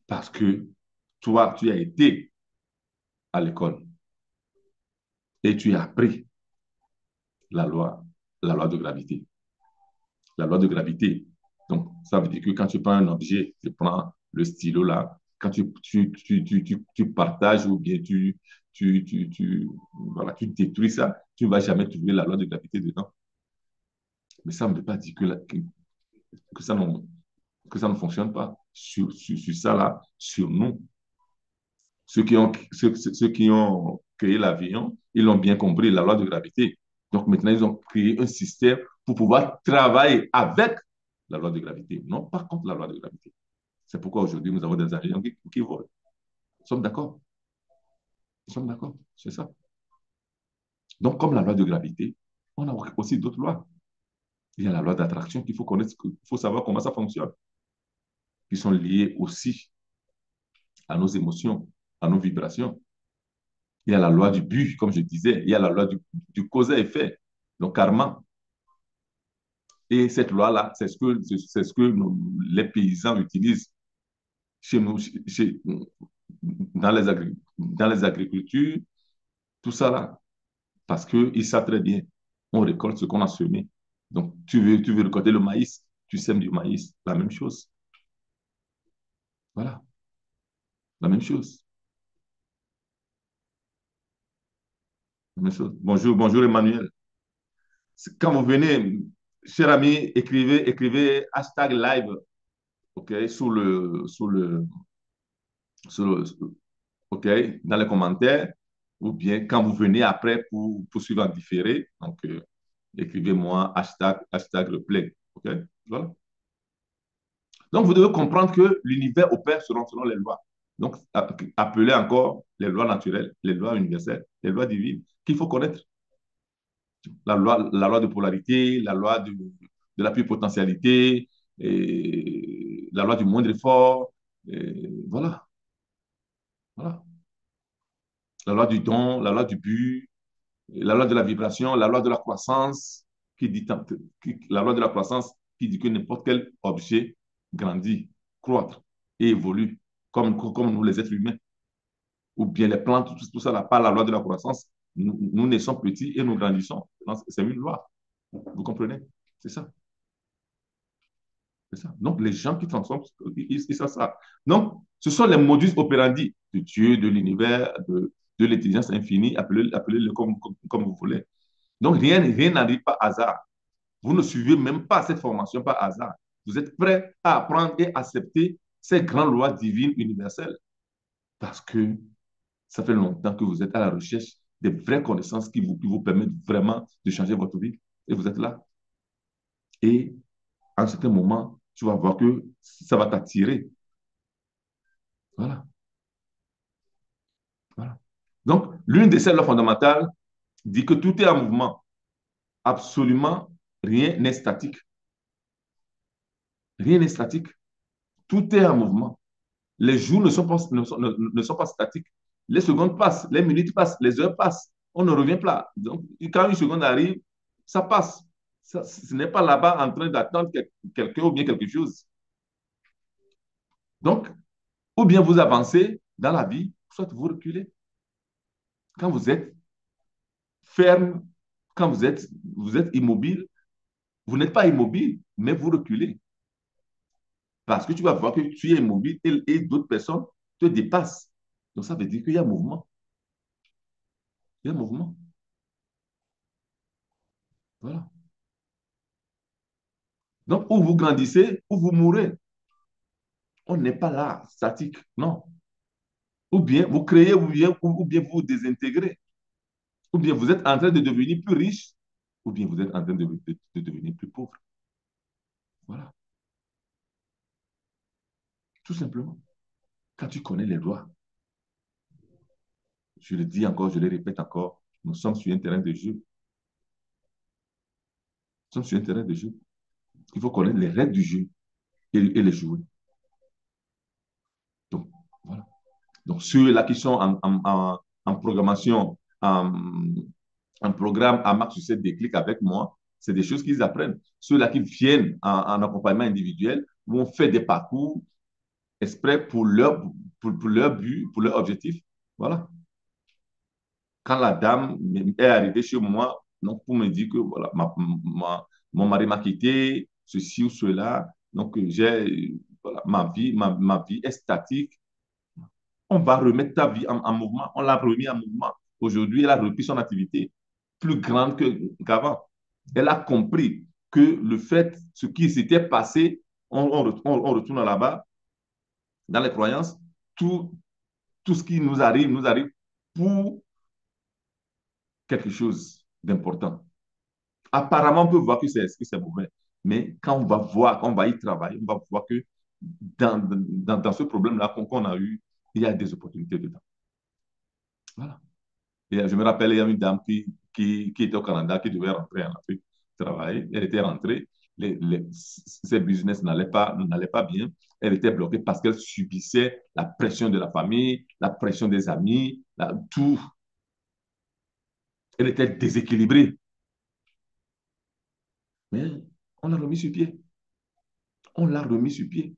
Speaker 1: Parce que toi, tu as été à l'école et tu as appris la loi, la loi de gravité. La loi de gravité. Donc, ça veut dire que quand tu prends un objet, tu prends le stylo là, quand tu partages ou bien voilà, tu détruis ça, tu ne vas jamais trouver la loi de gravité dedans. Mais ça ne veut pas dire que ça, que ça ne fonctionne pas sur ça là, sur nous. Ceux qui ont créé l'avion, ils l'ont bien compris, la loi de gravité. Donc maintenant, ils ont créé un système pour pouvoir travailler avec la loi de gravité, non pas contre la loi de gravité. C'est pourquoi aujourd'hui, nous avons des avions qui volent. Nous sommes d'accord. Nous sommes d'accord. C'est ça. Donc, comme la loi de gravité, on a aussi d'autres lois. Il y a la loi d'attraction qu'il faut connaître, il faut savoir comment ça fonctionne, qui sont liées aussi à nos émotions, à nos vibrations. Il y a la loi du but, comme je disais. Il y a la loi du cause à effet, donc karma. Et cette loi-là, c'est ce que les paysans utilisent chez nous, dans les agricultures, tout ça là. Parce qu'ils savent très bien, on récolte ce qu'on a semé. Donc, tu veux récolter le maïs, tu sèmes du maïs, la même chose. Voilà, la même chose. La même chose. Bonjour, bonjour Emmanuel. Quand vous venez, cher ami, écrivez hashtag live. OK, sur le- OK, dans les commentaires, ou bien quand vous venez après pour suivre en différé. Donc, écrivez-moi hashtag replay. OK, voilà. Donc, vous devez comprendre que l'univers opère selon les lois. Donc, appelez encore les lois naturelles, les lois universelles, les lois divines qu'il faut connaître. La loi de polarité, la loi de la potentialité, et la loi du moindre effort. Voilà, voilà. La loi du don, la loi du but, la loi de la vibration, la loi de la croissance, qui dit, la loi de la croissance qui dit que n'importe quel objet grandit, croît et évolue, comme nous les êtres humains, ou bien les plantes, tout ça n'a pas la loi de la croissance. Nous naissons petits et nous grandissons. C'est une loi. Vous comprenez? C'est ça. C'est ça. Donc, les gens qui transforment, ils savent ça. Donc, ce sont les modus operandi de Dieu, de l'univers, de l'intelligence infinie, appelez-le comme vous voulez. Donc, rien n'arrive par hasard. Vous ne suivez même pas cette formation par hasard. Vous êtes prêt à apprendre et accepter ces grandes lois divines universelles parce que ça fait longtemps que vous êtes à la recherche des vraies connaissances qui vous permettent vraiment de changer votre vie. Et vous êtes là. Et à un certain moment, tu vas voir que ça va t'attirer. Voilà. Voilà. Donc, l'une des lois fondamentales dit que tout est en mouvement. Absolument rien n'est statique. Rien n'est statique. Tout est en mouvement. Les jours ne sont pas statiques. Les secondes passent, les minutes passent, les heures passent. On ne revient pas. Donc, quand une seconde arrive, ça passe. Ce n'est pas là-bas en train d'attendre quelqu'un ou bien quelque chose. Donc, ou bien vous avancez dans la vie, soit vous reculez. Quand vous êtes ferme, quand vous êtes immobile, vous n'êtes pas immobile, mais vous reculez. Parce que tu vas voir que tu es immobile et d'autres personnes te dépassent. Donc, ça veut dire qu'il y a mouvement. Il y a mouvement. Voilà. Donc, ou vous grandissez, ou vous mourrez. On n'est pas là, statique. Non. Ou bien vous créez, ou bien vous vous désintégrez. Ou bien vous êtes en train de devenir plus riche, ou bien vous êtes en train de devenir plus pauvre. Voilà. Tout simplement. Quand tu connais les lois, je le dis encore, je le répète encore, nous sommes sur un terrain de jeu. Nous sommes sur un terrain de jeu. Il faut connaître les règles du jeu et les jouer. Donc, voilà. Donc, ceux-là qui sont en programmation, en programme à Max Succès Déclic avec moi, c'est des choses qu'ils apprennent. Ceux-là qui viennent en accompagnement individuel vont faire des parcours exprès pour leur but, pour leur objectif. Voilà. Quand la dame est arrivée chez moi, donc pour me dire que voilà, mon mari m'a quitté, ceci ou cela, donc voilà, ma vie est statique, on va remettre ta vie en mouvement. On l'a remis en mouvement. Aujourd'hui, elle a repris son activité plus grande qu'avant. Elle a compris que le fait, ce qui s'était passé, on retourne là-bas, dans les croyances, tout, tout ce qui nous arrive pour quelque chose d'important. Apparemment, on peut voir que c'est mauvais, mais quand on va voir, quand on va y travailler, on va voir que dans ce problème-là qu'on a eu, il y a des opportunités dedans. Voilà. Et je me rappelle, il y a une dame qui était au Canada, qui devait rentrer en Afrique travailler. Elle était rentrée, ses business n'allaient pas bien. Elle était bloquée parce qu'elle subissait la pression de la famille, la pression des amis, tout. Elle était déséquilibrée. Mais on l'a remis sur pied. On l'a remis sur pied.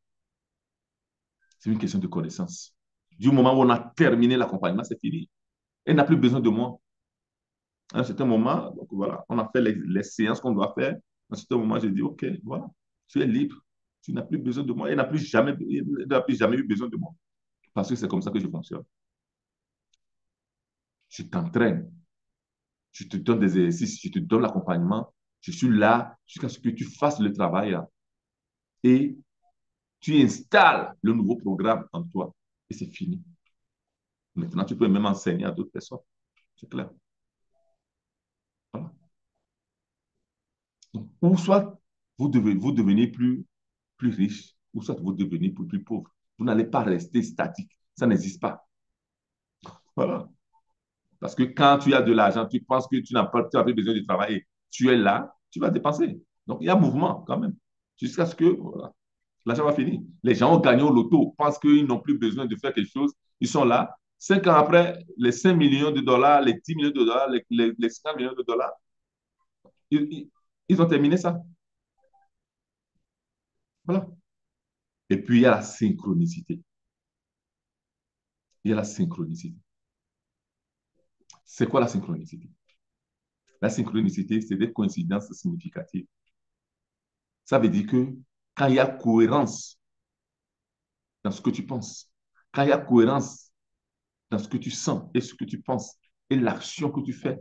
Speaker 1: C'est une question de connaissance. Du moment où on a terminé l'accompagnement, c'est fini. Elle n'a plus besoin de moi. À un certain moment, donc voilà, on a fait les séances qu'on doit faire. À un certain moment, j'ai dit, OK, voilà, tu es libre. Tu n'as plus besoin de moi. Elle n'a plus jamais eu besoin de moi. Parce que c'est comme ça que je fonctionne. Je t'entraîne. Je te donne des exercices. Je te donne l'accompagnement. Je suis là jusqu'à ce que tu fasses le travail. Et Tu installes le nouveau programme en toi et c'est fini. Maintenant, tu peux même enseigner à d'autres personnes. C'est clair. Voilà. Donc, ou soit vous devenez plus riche, ou soit vous devenez plus pauvre. Vous n'allez pas rester statique. Ça n'existe pas. Voilà. Parce que quand tu as de l'argent, tu penses que tu n'as pas, tu as besoin de travailler. Tu es là, tu vas dépenser. Donc, il y a mouvement quand même. Jusqu'à ce que voilà, l'argent va finir. Les gens ont gagné au loto, pensent qu'ils n'ont plus besoin de faire quelque chose. Ils sont là. 5 ans après, les 5 millions de dollars, les 10 millions de dollars, les 50 millions de dollars, ils ont terminé ça. Voilà. Et puis, il y a la synchronicité. Il y a la synchronicité. C'est quoi la synchronicité? La synchronicité, c'est des coïncidences significatives. Ça veut dire que quand il y a cohérence dans ce que tu penses, quand il y a cohérence dans ce que tu sens et ce que tu penses et l'action que tu fais,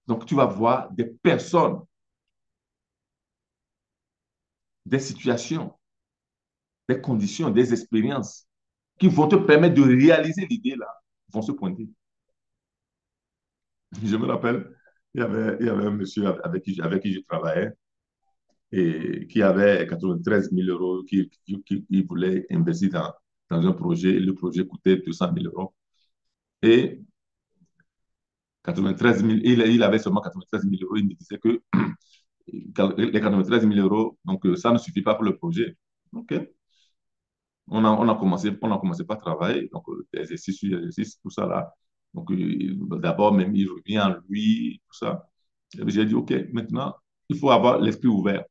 Speaker 1: donc tu vas voir des personnes, des situations, des conditions, des expériences qui vont te permettre de réaliser l'idée là, vont se pointer. Je me rappelle, il y avait un monsieur avec qui je travaillais et qui avait 93 000 euros, qui voulait investir dans un projet. Le projet coûtait 200 000 euros. Et 93 000, il avait seulement 93 000 euros. Il me disait que les 93 000 euros, donc ça ne suffit pas pour le projet. OK. On a commencé par travailler, donc exercice sur exercice, tout ça là. Donc d'abord, même il revient en lui, tout ça. J'ai dit, OK, maintenant, il faut avoir l'esprit ouvert.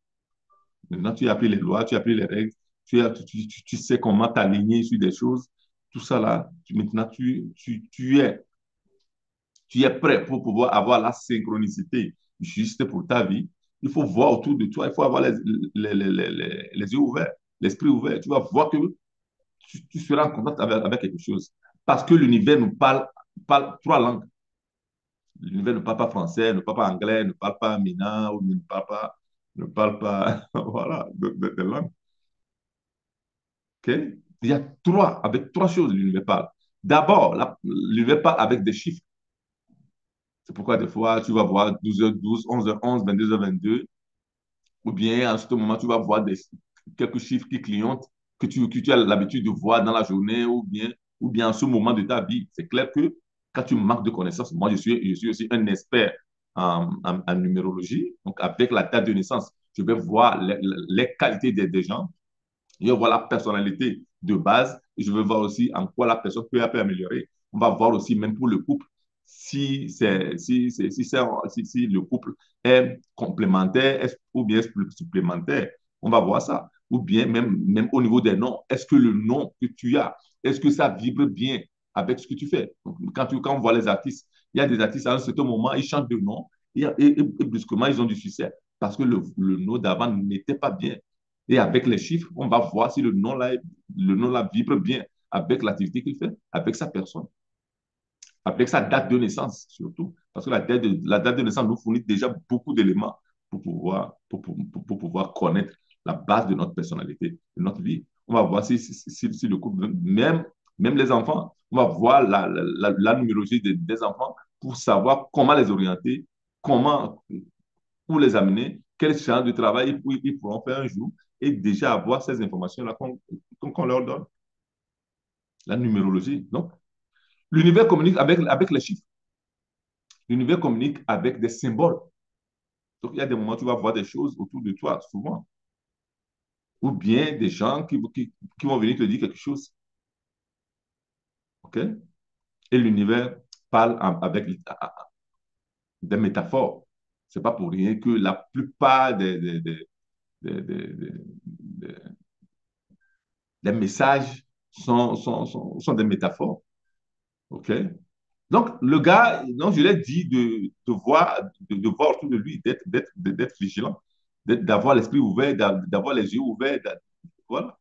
Speaker 1: Maintenant, tu as appris les lois, tu as appris les règles, tu sais comment t'aligner sur des choses. Tout ça là, maintenant, tu es prêt pour pouvoir avoir la synchronicité juste pour ta vie. Il faut voir autour de toi, il faut avoir les yeux ouverts, l'esprit ouvert. Tu vas voir que tu seras en contact avec quelque chose. Parce que l'univers nous parle trois langues. L'univers ne parle pas français, ne parle pas anglais, ne parle pas mina, ou ne parle pas voilà, de langues. Okay? Il y a avec trois choses l'univers parle. D'abord, l'univers parle avec des chiffres. C'est pourquoi des fois, tu vas voir 12h12, 11h11, 22h22, ou bien à ce moment, tu vas voir quelques chiffres qui clignotent que tu as l'habitude de voir dans la journée ou bien en ce moment de ta vie. C'est clair que quand tu manques de connaissances, moi, je suis aussi un expert en numérologie. Donc, avec la date de naissance, je vais voir les qualités des gens. Je vais voir la personnalité de base et je vais voir aussi en quoi la personne peut améliorer. On va voir aussi, même pour le couple, si le couple est complémentaire ou bien supplémentaire. On va voir ça. Ou bien même au niveau des noms, est-ce que le nom que tu as, est-ce que ça vibre bien avec ce que tu fais? Donc, quand on voit les artistes, il y a des artistes à un certain moment, ils chantent de nom et brusquement, ils ont du succès parce que le nom d'avant n'était pas bien. Et avec les chiffres, on va voir si le nom-là vibre bien avec l'activité qu'il fait, avec sa personne, avec sa date de naissance surtout. Parce que la date de naissance nous fournit déjà beaucoup d'éléments pour pouvoir connaître la base de notre personnalité, de notre vie. On va voir si le couple, même les enfants, on va voir la numérologie des enfants pour savoir comment les orienter, comment pour les amener, quel genre de travail ils pourront faire un jour et déjà avoir ces informations-là qu'on leur donne. La numérologie. Donc, l'univers communique avec les chiffres. L'univers communique avec des symboles. Donc, il y a des moments où tu vas voir des choses autour de toi, souvent. Ou bien des gens qui vont venir te dire quelque chose. OK? Et l'univers parle avec des métaphores. C'est pas pour rien que la plupart des, des messages sont des métaphores. OK? Donc, le gars, donc, je l'ai dit de voir autour de lui, d'être vigilant, d'avoir l'esprit ouvert, d'avoir les yeux ouverts. Voilà.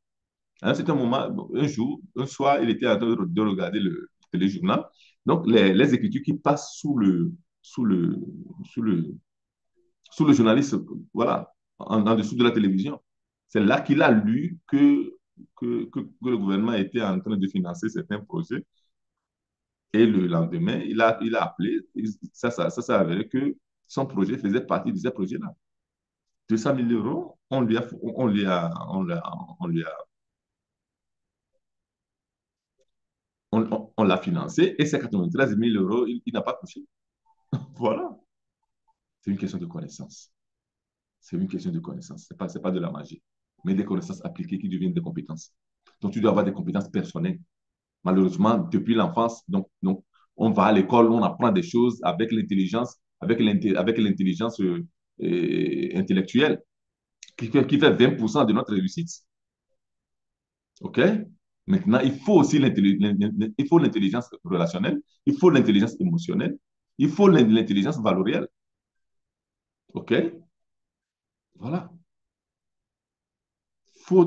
Speaker 1: À un certain moment, un jour, un soir, il était en train de regarder le téléjournal. Donc, les écritures qui passent sous le, sous le, sous le journaliste, voilà, en dessous de la télévision. C'est là qu'il a lu que le gouvernement était en train de financer certains projets. Et le lendemain, il a appelé. Ça s'est avéré que son projet faisait partie de ces projets-là. 200 000 euros, on l'a financé et ces 93 000 euros, il n'a pas touché. Voilà. C'est une question de connaissance. C'est une question de connaissance. C'est pas de la magie, mais des connaissances appliquées qui deviennent des compétences. Donc, tu dois avoir des compétences personnelles. Malheureusement, depuis l'enfance, donc, on va à l'école, on apprend des choses avec l'intelligence intellectuelle, qui fait 20% de notre réussite. OK? Maintenant, il faut aussi l'intelligence relationnelle, il faut l'intelligence émotionnelle, il faut l'intelligence valorielle. OK? Voilà. Il faut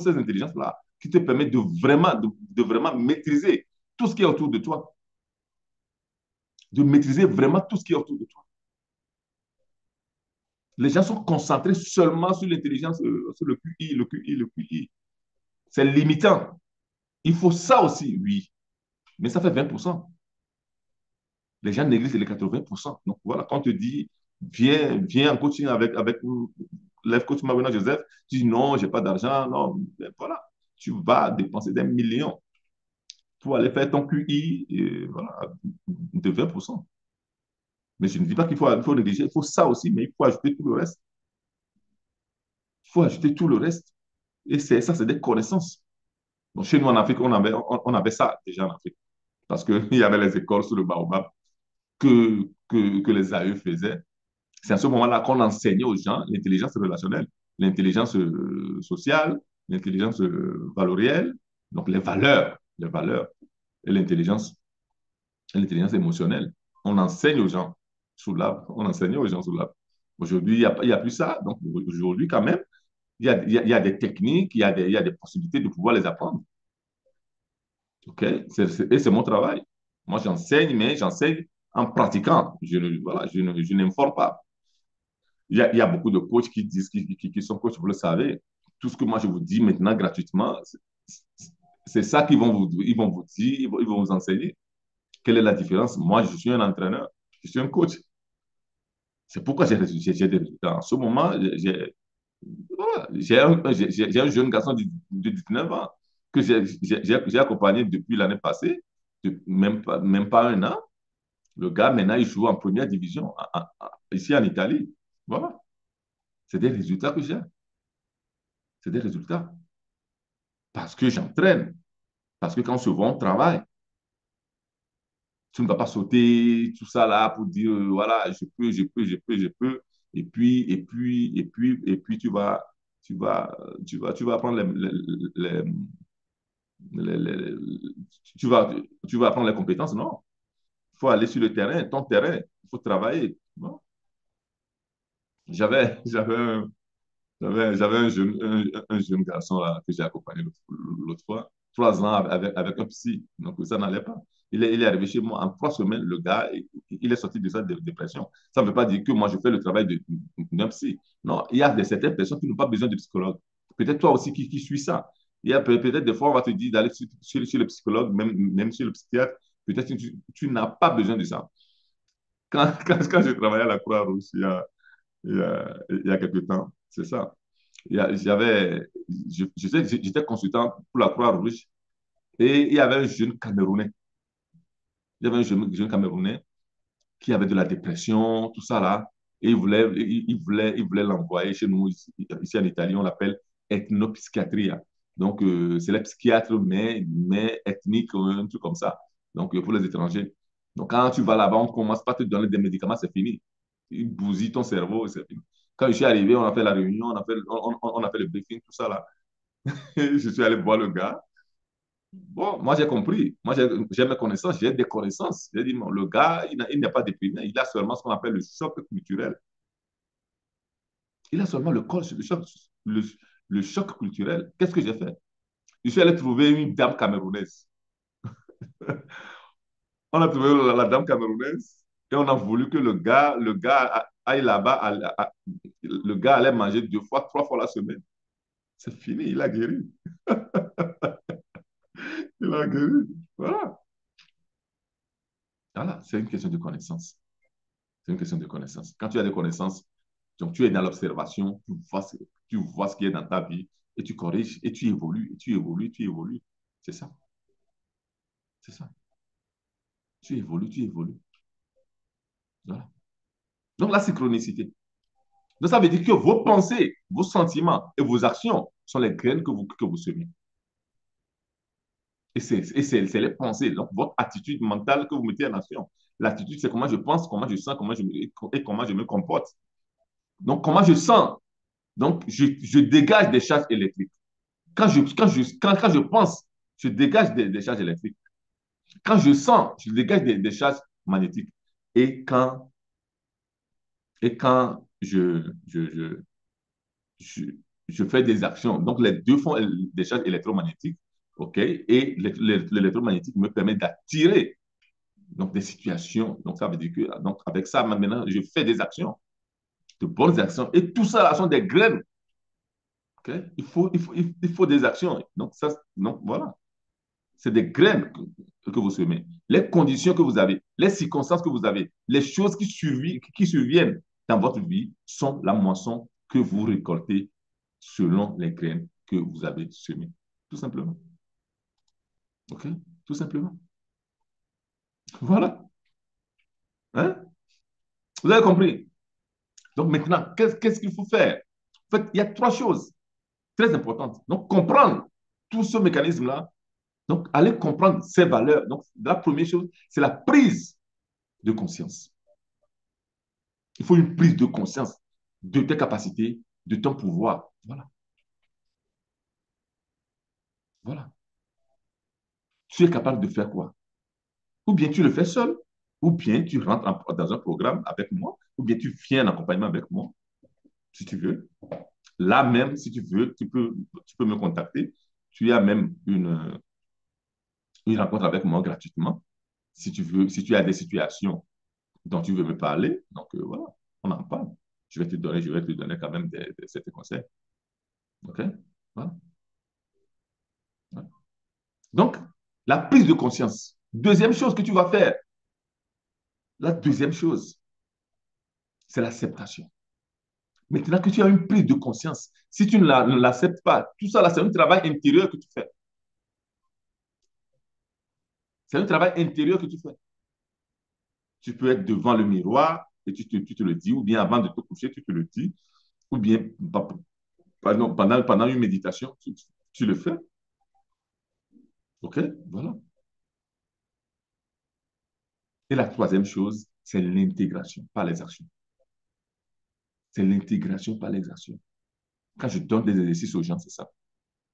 Speaker 1: ces intelligences-là qui te permettent de vraiment maîtriser tout ce qui est autour de toi, de maîtriser vraiment tout ce qui est autour de toi. Les gens sont concentrés seulement sur l'intelligence, sur le QI, le QI, le QI. C'est limitant. Il faut ça aussi, oui, mais ça fait 20%. Les gens négligent les 80%. Donc voilà, quand on te dit, viens en coaching avec Life Coach Mabena Joseph, tu dis non, j'ai pas d'argent, non, mais voilà, tu vas dépenser des millions pour aller faire ton QI voilà, de 20%. Mais je ne dis pas il faut négliger, il faut ça aussi, mais il faut ajouter tout le reste. Il faut ajouter tout le reste. Et ça, c'est des connaissances. Donc, chez nous en Afrique, on avait ça déjà en Afrique. Parce qu'il y avait les écoles sur le baobab que les AE faisaient. C'est à ce moment-là qu'on enseignait aux gens l'intelligence relationnelle, l'intelligence sociale, l'intelligence valorielle, donc les valeurs et l'intelligence émotionnelle. On enseigne aux gens sous l'arbre, on enseignait aux gens sous l'arbre. Aujourd'hui, il y a plus ça. Donc, aujourd'hui, quand même, il y a des techniques, il y a des possibilités de pouvoir les apprendre. OK? Et c'est mon travail. Moi, j'enseigne, mais j'enseigne en pratiquant. Voilà, je n'informe pas. Il y a beaucoup de coachs qui disent, qui sont coachs, vous le savez. Tout ce que moi, je vous dis maintenant gratuitement, c'est ça ils vont vous dire, ils vont vous enseigner. Quelle est la différence? Moi, je suis un entraîneur, je suis un coach. C'est pourquoi j'ai des résultats. En ce moment, voilà, j'ai un jeune garçon de 19 ans que j'ai accompagné depuis l'année passée, même pas un an. Le gars, maintenant, il joue en première division ici en Italie. Voilà. C'est des résultats que j'ai. C'est des résultats. Parce que j'entraîne. Parce que quand on se voit, on travaille. Tu ne vas pas sauter tout ça là pour dire, voilà, je peux. Et puis tu vas apprendre les- tu vas apprendre les compétences. Non. Il faut aller sur le terrain, ton terrain. Il faut travailler. Non? J'avais, j'avais un, j'avais un jeune garçon là, que j'ai accompagné l'autre fois, 3 ans avec un psy. Donc, ça n'allait pas. Il est arrivé chez moi en 3 semaines, le gars, il est sorti de sa dépression. Ça ne veut pas dire que moi, je fais le travail d'un psy. Non, il y a certaines personnes qui n'ont pas besoin de psychologue. Peut-être toi aussi qui suis ça. Il y a peut-être des fois, on va te dire d'aller sur le psychologue, même sur le psychiatre. Peut-être que tu n'as pas besoin de ça. Quand je travaillais à la Croix-Rouge il y a quelques temps, c'est ça. J'avais, j'étais consultant pour la Croix-Rouge et il y avait un jeune Camerounais. Il y avait un jeune Camerounais qui avait de la dépression, tout ça là. Et il voulait l'envoyer chez nous, ici en Italie, on l'appelle ethnopsychiatrie. Donc, c'est les psychiatres, mais ethniques, un truc comme ça. Donc, pour les étrangers. Donc, quand tu vas là-bas, on ne commence pas à te donner des médicaments, c'est fini. Ils bousillent ton cerveau, c'est fini. Quand je suis arrivé, on a fait la réunion, on a fait le briefing, tout ça là. Je suis allé voir le gars. Bon, moi j'ai compris. Moi j'ai mes connaissances, j'ai des connaissances. J'ai dit, bon, le gars, il n'est pas déprimé, il a seulement ce qu'on appelle le choc culturel. Il a seulement le, le choc culturel. Qu'est-ce que j'ai fait? Je suis allé trouver une dame camerounaise. On a trouvé la dame camerounaise et on a voulu que le gars aille là-bas, le gars allait manger 2 fois, 3 fois la semaine. C'est fini, il a guéri. Il a guéri. Voilà. Voilà, c'est une question de connaissance. C'est une question de connaissance. Quand tu as des connaissances, donc tu es dans l'observation, tu vois ce qui est dans ta vie et tu corriges et tu évolues, et tu évolues, tu évolues. C'est ça. C'est ça. Tu évolues, tu évolues. Voilà. Donc la synchronicité. Donc ça veut dire que vos pensées, vos sentiments et vos actions sont les graines que vous semez. Et c'est les pensées, donc votre attitude mentale que vous mettez en action. L'attitude, c'est comment je pense, comment je sens, et comment je me comporte. Donc, comment je sens. Donc, je dégage des charges électriques. Quand je pense, je dégage des charges électriques. Quand je sens, je dégage des charges magnétiques. Et quand je, je fais des actions, donc les deux font des charges électromagnétiques, OK? Et l'électromagnétique me permet d'attirer donc des situations. Donc, ça veut dire que donc, avec ça, maintenant, je fais des actions, de bonnes actions. Et tout ça, là, sont des graines. Okay? Il faut des actions. Donc voilà. C'est des graines que vous semez. Les conditions que vous avez, les circonstances que vous avez, les choses qui surviennent dans votre vie sont la moisson que vous récoltez selon les graines que vous avez semées. Tout simplement. OK? Tout simplement. Voilà. Hein? Vous avez compris? Donc maintenant, qu'est-ce qu'il faut faire? En fait, il y a 3 choses très importantes. Donc, comprendre tout ce mécanisme-là. Donc, aller comprendre ces valeurs. Donc, la première chose, c'est la prise de conscience. Il faut une prise de conscience de tes capacités, de ton pouvoir. Voilà. Voilà. Tu es capable de faire quoi? Ou bien tu le fais seul, ou bien tu rentres dans un programme avec moi, ou bien tu viens en accompagnement avec moi, si tu veux. Là même, si tu veux, tu peux me contacter. Tu as même une rencontre avec moi gratuitement, si tu veux, si tu as des situations dont tu veux me parler. Donc, voilà, on en parle. Je vais te donner quand même certains conseils. OK? Voilà. Voilà. Donc, la prise de conscience. Deuxième chose que tu vas faire, la deuxième chose, c'est l'acceptation. Maintenant que tu as une prise de conscience, si tu ne l'acceptes pas, tout ça, là, c'est un travail intérieur que tu fais. C'est un travail intérieur que tu fais. Tu peux être devant le miroir et tu te le dis, ou bien avant de te coucher, tu te le dis, ou bien pendant une méditation, tu le fais. OK? Voilà. Et la troisième chose, c'est l'intégration par les actions. C'est l'intégration par les actions. Quand je donne des exercices aux gens, c'est ça.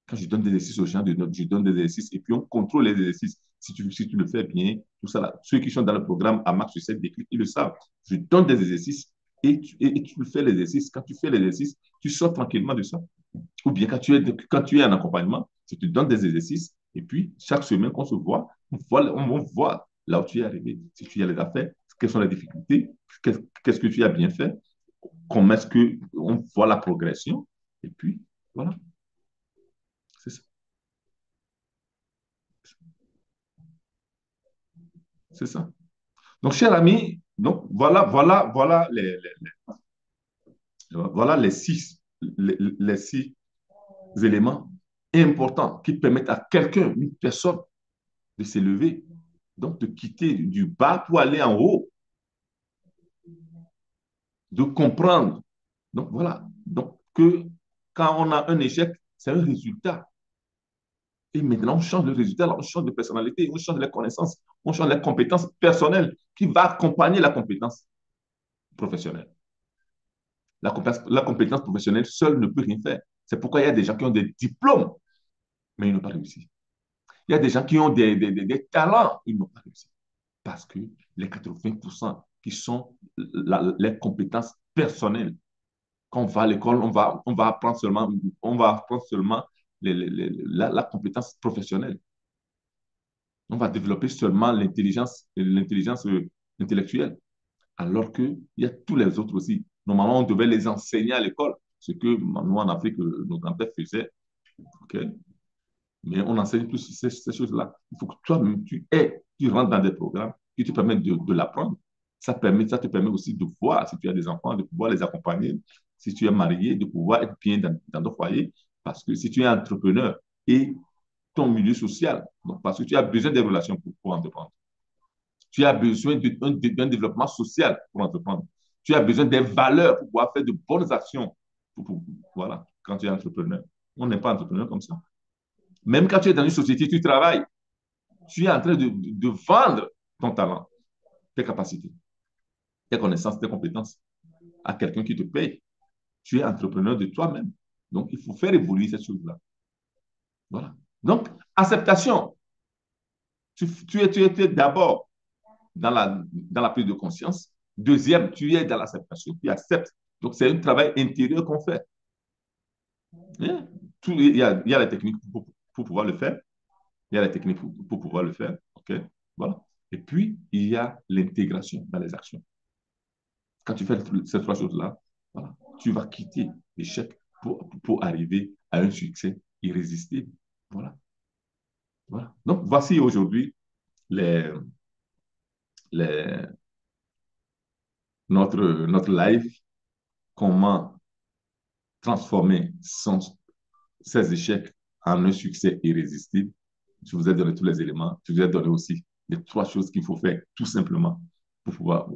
Speaker 1: Quand je donne des exercices aux gens, je donne des exercices et puis on contrôle les exercices. Si tu le fais bien, tout ça là, ceux qui sont dans le programme à Max 7 déclic, ils le savent. Je donne des exercices et tu fais l'exercice. Quand tu fais l'exercice, tu sors tranquillement de ça. Ou bien quand tu es en accompagnement, tu te donnes des exercices et puis chaque semaine qu'on se voit, on voit là où tu es arrivé. Si tu as les affaires, quelles sont les difficultés, qu'est-ce que tu as bien fait, comment est-ce qu'on voit la progression. Et puis, voilà, c'est ça. C'est ça. Donc, cher ami, donc voilà les 6 éléments importants qui permettent à quelqu'un, une personne, de s'élever, donc de quitter du bas pour aller en haut, de comprendre. Donc, voilà. Donc, que quand on a un échec, c'est un résultat. Et maintenant, on change le résultat, on change de personnalité, on change les connaissances, on change les compétences personnelles qui va accompagner la compétence professionnelle. La compétence professionnelle seule ne peut rien faire. C'est pourquoi il y a des gens qui ont des diplômes, mais ils n'ont pas réussi. Il y a des gens qui ont des talents, ils n'ont pas réussi. Parce que les 80% qui sont les compétences personnelles, quand on va à l'école, on va apprendre seulement la compétence professionnelle. On va développer seulement l'intelligence intellectuelle. Alors qu'il y a tous les autres aussi. Normalement, on devait les enseigner à l'école, ce que nous, en Afrique, nos grands-pères faisaient. OK? Mais on enseigne plus ces choses-là. Il faut que toi-même, tu rentres dans des programmes qui te permettent de l'apprendre. Ça te permet aussi de voir, si tu as des enfants, de pouvoir les accompagner. Si tu es marié, de pouvoir être bien dans ton foyer. Parce que si tu es entrepreneur et ton milieu social, donc parce que tu as besoin des relations pour entreprendre. Tu as besoin d'un développement social pour entreprendre. Tu as besoin des valeurs pour pouvoir faire de bonnes actions. Voilà, quand tu es entrepreneur. On n'est pas entrepreneur comme ça. Même quand tu es dans une société, tu travailles, tu es en train de vendre ton talent, tes capacités, tes connaissances, tes compétences à quelqu'un qui te paye. Tu es entrepreneur de toi-même. Donc, il faut faire évoluer cette chose-là. Voilà. Donc, acceptation. Tu es d'abord dans la prise de conscience. Deuxième, tu es dans l'acceptation, tu acceptes. Donc, c'est un travail intérieur qu'on fait. Hein? Il y a la technique pour pouvoir le faire. Il y a la technique pour pouvoir le faire. OK? Voilà. Et puis, il y a l'intégration dans les actions. Quand tu fais ces trois choses-là, voilà, tu vas quitter l'échec pour arriver à un succès irrésistible. Voilà. Voilà. Donc, voici aujourd'hui les, les, notre live, comment transformer ces échecs en un succès irrésistible. Je vous ai donné tous les éléments. Je vous ai donné aussi les trois choses qu'il faut faire tout simplement pour pouvoir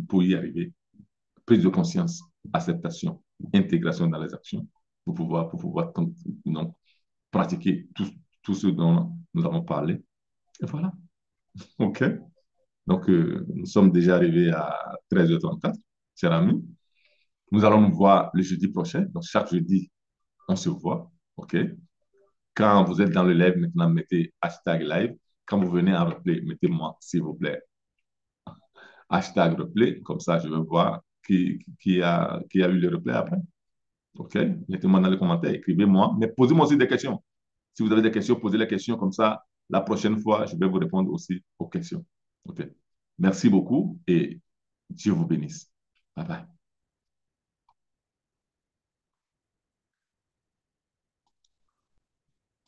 Speaker 1: pour y arriver. Prise de conscience, acceptation, intégration dans les actions pour pouvoir donc, pratiquer tout ce dont nous avons parlé. Et voilà. OK. Donc, nous sommes déjà arrivés à 13h34, chers amis. Nous allons nous voir le jeudi prochain. Donc, chaque jeudi, on se voit. OK. Quand vous êtes dans le live, maintenant, mettez hashtag live. Quand vous venez en replay, mettez-moi, s'il vous plaît, hashtag replay. Comme ça, je vais voir qui a eu le replay après. OK? Mettez-moi dans les commentaires, écrivez-moi, mais posez-moi aussi des questions. Si vous avez des questions, posez les questions comme ça. La prochaine fois, je vais vous répondre aussi aux questions. OK? Merci beaucoup et Dieu vous bénisse. Bye bye.